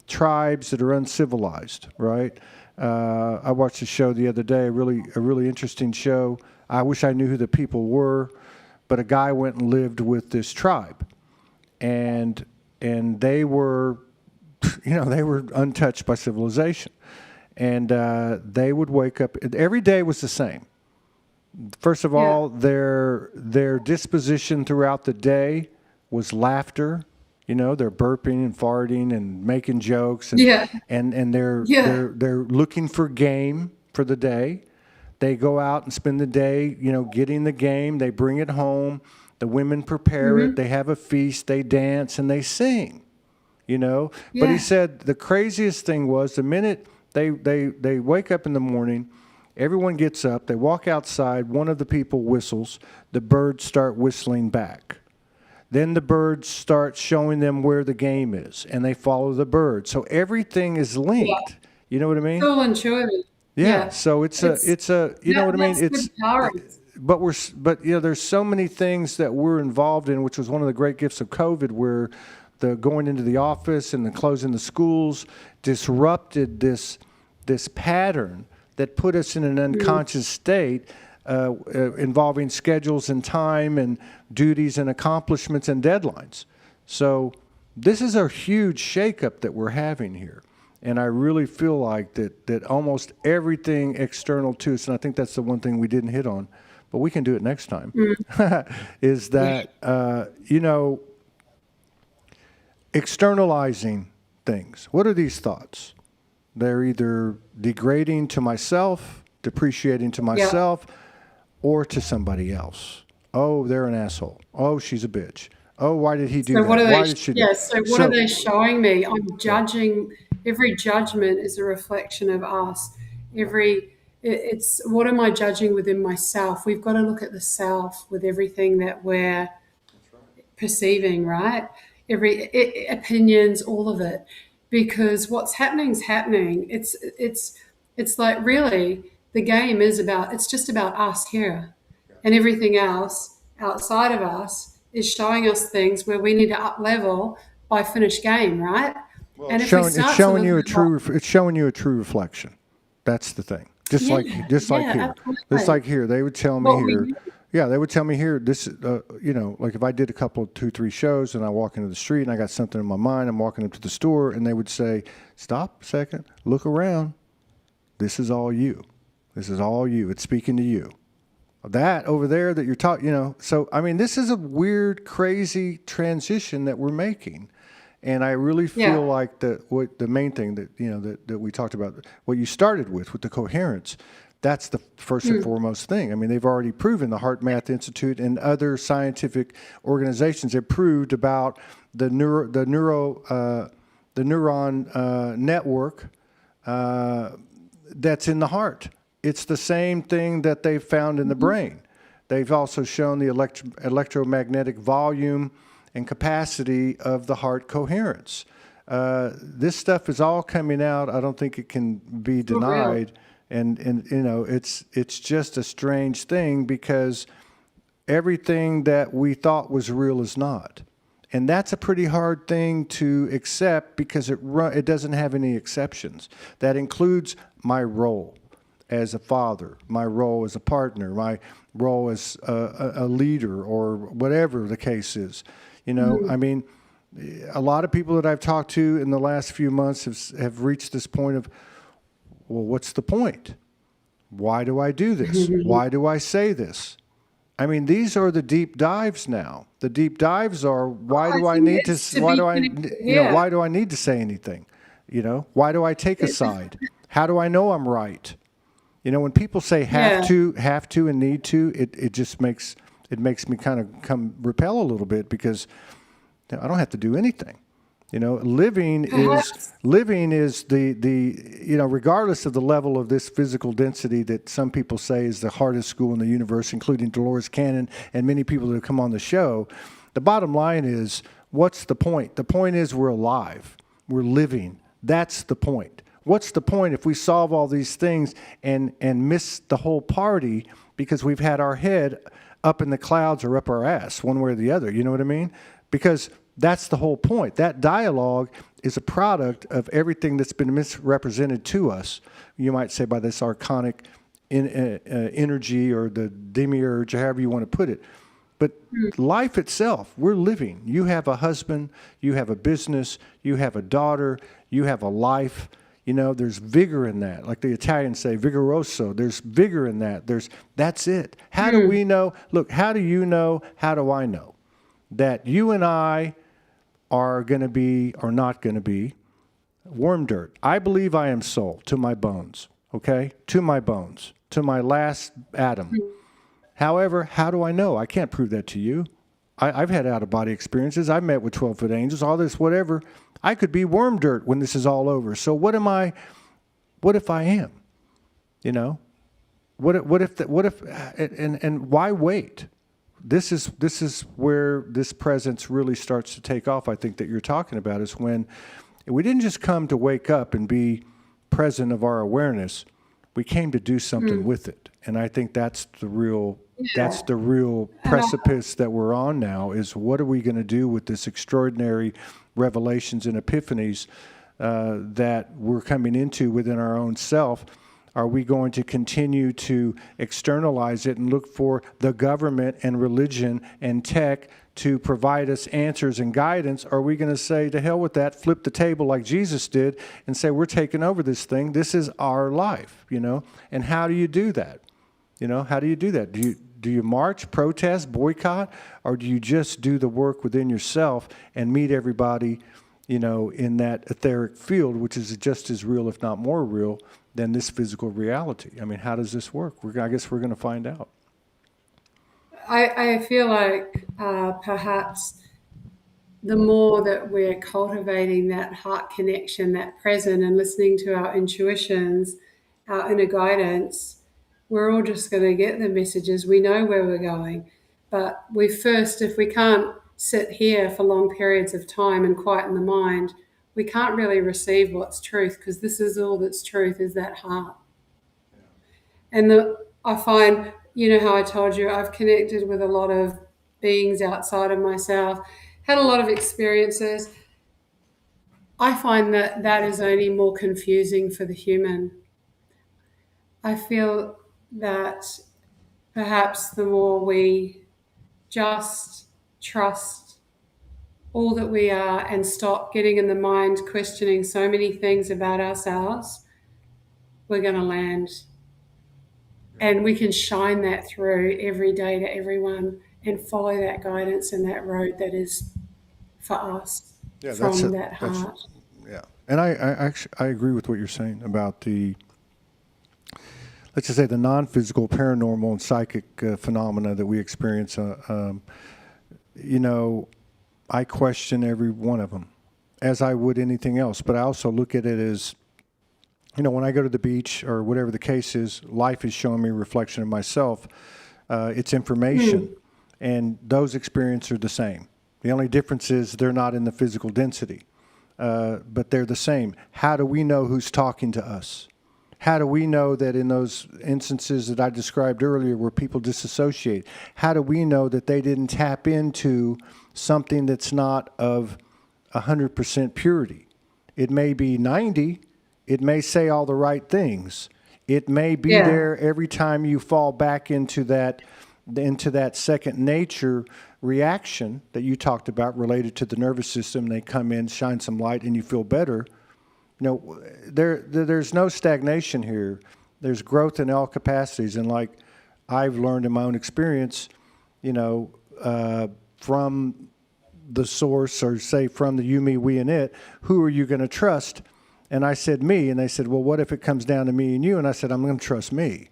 tribes that are uncivilized, right? I watched a show the other day, a really interesting show. I wish I knew who the people were, but a guy went and lived with this tribe, and they were, they were untouched by civilization, and they would wake up. Every day was the same. First of all, their disposition throughout the day was laughter. They're burping and farting and making jokes, and they're looking for game for the day. They go out and spend the day, getting the game. They bring it home. The women prepare it. They have a feast. They dance and they sing. But he said the craziest thing was the minute they wake up in the morning, everyone gets up, they walk outside, one of the people whistles, the birds start whistling back. Then the birds start showing them where the game is, and they follow the bird. So everything is linked. Yeah. You know what I mean? It's all intuitive. Yeah. So it's a you know what I mean? It's empowering. But there's so many things that we're involved in, which was one of the great gifts of COVID, where the going into the office and the closing the schools disrupted this pattern that put us in an unconscious state, involving schedules and time and duties and accomplishments and deadlines. So this is a huge shakeup that we're having here. And I really feel like that almost everything external to us, and I think that's the one thing we didn't hit on, but we can do it next time, is that, externalizing things. What are these thoughts? They're either degrading to myself, depreciating to myself, or to somebody else. Oh, they're an asshole. Oh, she's a bitch. Oh, why did he do that? Why did she do that? So what are they showing me? I'm judging. Every judgment is a reflection of us. It's what am I judging within myself? We've got to look at the self with everything that we're perceiving, right? Opinions, all of it, because what's happening is happening. It's like really the game is about. It's just about us here, and everything else outside of us is showing us things where we need to up level by finished game, right? And if it's showing you a true reflection. That's the thing. Just like here. Absolutely. Just like here, they would tell me here. Yeah, they would tell me here. This, like if I did a couple, 2, 3 shows, and I walk into the street and I got something in my mind, I'm walking up to the store, and they would say, "Stop a second, look around. This is all you. This is all you. It's speaking to you." That over there that you're talking, So I mean, this is a weird, crazy transition that we're making. And I really feel like the main thing that we talked about, what you started with the coherence, that's the first and foremost thing. I mean, they've already proven, the Heart Math Institute and other scientific organizations have proved about the neuron network that's in the heart. It's the same thing that they've found in the brain. They've also shown the electromagnetic volume and capacity of the heart coherence. This stuff is all coming out. I don't think it can be denied. And it's just a strange thing because everything that we thought was real is not. And that's a pretty hard thing to accept because it doesn't have any exceptions. That includes my role as a father, my role as a partner, my role as a leader, or whatever the case is. I mean, a lot of people that I've talked to in the last few months have reached this point of, well, what's the point? Why do I do this? Why do I say this? I mean, these are the deep dives now. The deep dives are, why do I need to say anything? Why do I take a side? How do I know I'm right? When people say have to and need to, it just makes me kind of repel a little bit because I don't have to do anything. Living is the regardless of the level of this physical density that some people say is the hardest school in the universe, including Dolores Cannon and many people that have come on the show. The bottom line is, what's the point? The point is we're alive. We're living. That's the point. What's the point if we solve all these things and miss the whole party because we've had our head up in the clouds or up our ass, one way or the other? You know what I mean? Because that's the whole point. That dialogue is a product of everything that's been misrepresented to us, you might say, by this archonic energy or the demiurge, however you want to put it. But life itself, we're living. You have a husband, you have a business, you have a daughter, you have a life. You know, there's vigor in that. Like the Italians say, vigoroso. There's vigor in that. That's it. How do we know? Look, how do you know? How do I know that you and I are going to be or not going to be worm dirt? I believe I am soul to my bones, okay? To my bones, to my last atom. However, how do I know? I can't prove that to you. I've had out-of-body experiences. I've met with 12-foot angels, all this, whatever. I could be worm dirt when this is all over. So what am I? What if I am? You know? What if? And why wait? This is where this presence really starts to take off. I think that you're talking about is when we didn't just come to wake up and be present of our awareness. We came to do something with it, and I think that's the real. That's the real precipice that we're on now is what are we going to do with this extraordinary revelations and epiphanies that we're coming into within our own self? Are we going to continue to externalize it and look for the government and religion and tech to provide us answers and guidance? Or are we going to say, to hell with that, flip the table like Jesus did and say, we're taking over this thing. This is our life, you know? And how do you do that? You know, how do you do that? Do you march, protest, boycott, or do you just do the work within yourself and meet everybody, you know, in that etheric field, which is just as real, if not more real, than this physical reality? I mean, how does this work? I guess we're going to find out. I feel like perhaps the more that we're cultivating that heart connection, that present, and listening to our intuitions, our inner guidance, we're all just going to get the messages. We know where we're going. But if we can't sit here for long periods of time and quieten the mind, we can't really receive what's truth, because this is all that's truth, is that heart. And I find, you know how I told you, I've connected with a lot of beings outside of myself, had a lot of experiences. I find that is only more confusing for the human. I feel that perhaps the more we just trust all that we are and stop getting in the mind questioning so many things about ourselves, we're going to land. And we can shine that through every day to everyone and follow that guidance and that road that is for us from that heart. Yeah. And I agree with what you're saying about let's just say the non-physical, paranormal, and psychic phenomena that we experience. You know, I question every one of them, as I would anything else. But I also look at it as, you know, when I go to the beach or whatever the case is, life is showing me a reflection of myself. It's information, and those experiences are the same. The only difference is they're not in the physical density, but they're the same. How do we know who's talking to us? How do we know that in those instances that I described earlier where people disassociate, how do we know that they didn't tap into something that's not of 100% purity? It may be 90, it may say all the right things. It may be there every time you fall back into that second nature reaction that you talked about related to the nervous system. They come in, shine some light, and you feel better. You know, there's no stagnation here. There's growth in all capacities. And like I've learned in my own experience, you know, from the source, or say from the you, me, we, and it, who are you going to trust? And I said me. And they said, well, what if it comes down to me and you? And I said, I'm going to trust me.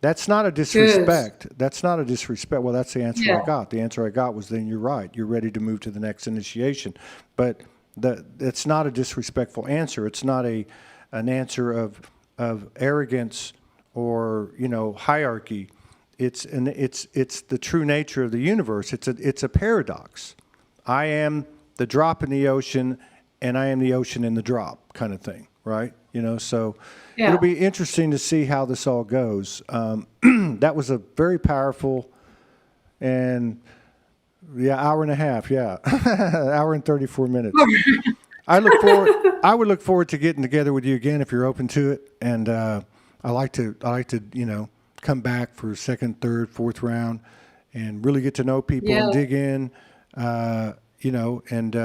That's not a disrespect. Good. That's not a disrespect. Well, that's the answer I got. The answer I got was, then you're right. You're ready to move to the next initiation. But it's not a disrespectful answer. It's not an answer of arrogance or, you know, hierarchy. It's the true nature of the universe. It's a paradox. I am the drop in the ocean, and I am the ocean in the drop, kind of thing, right? You know, so it'll be interesting to see how this all goes. That was a very powerful and hour and a half, hour and 34 minutes. I would look forward to getting together with you again if you're open to it. And I like to, you know, come back for second, third, fourth round and really get to know people Yeah. and dig in, and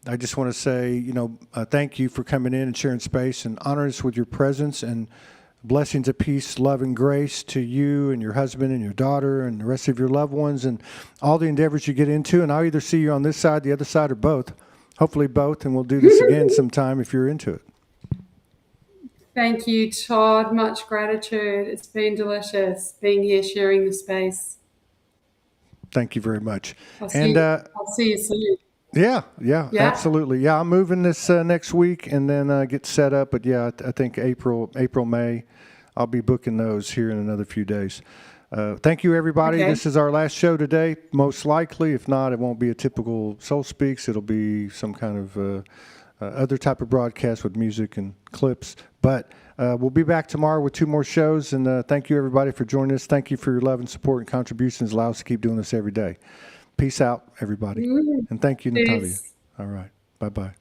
I just want to say, thank you for coming in and sharing space and honoring us with your presence, and blessings of peace, love, and grace to you and your husband and your daughter and the rest of your loved ones and all the endeavors you get into. And I'll either see you on this side, the other side, or both. Hopefully both, and we'll do this again sometime if you're into it. Thank you, Todd. Much gratitude. It's been delicious being here sharing the space. Thank you very much. I'll And see you soon. yeah, Yeah. absolutely. Yeah, I'm moving this next week and then get set up. But yeah, I think April, May, I'll be booking those here in another few days. Thank you, everybody. Okay. This is our last show today, most likely. If not, it won't be a typical Soul Speaks. It'll be some kind of other type of broadcast with music and clips. But we'll be back tomorrow with 2 more shows. And thank you, everybody, for joining us. Thank you for your love and support and contributions. Allow us to keep doing this every day. Peace out, everybody. And thank you, Natavia. Peace. All right. Bye-bye.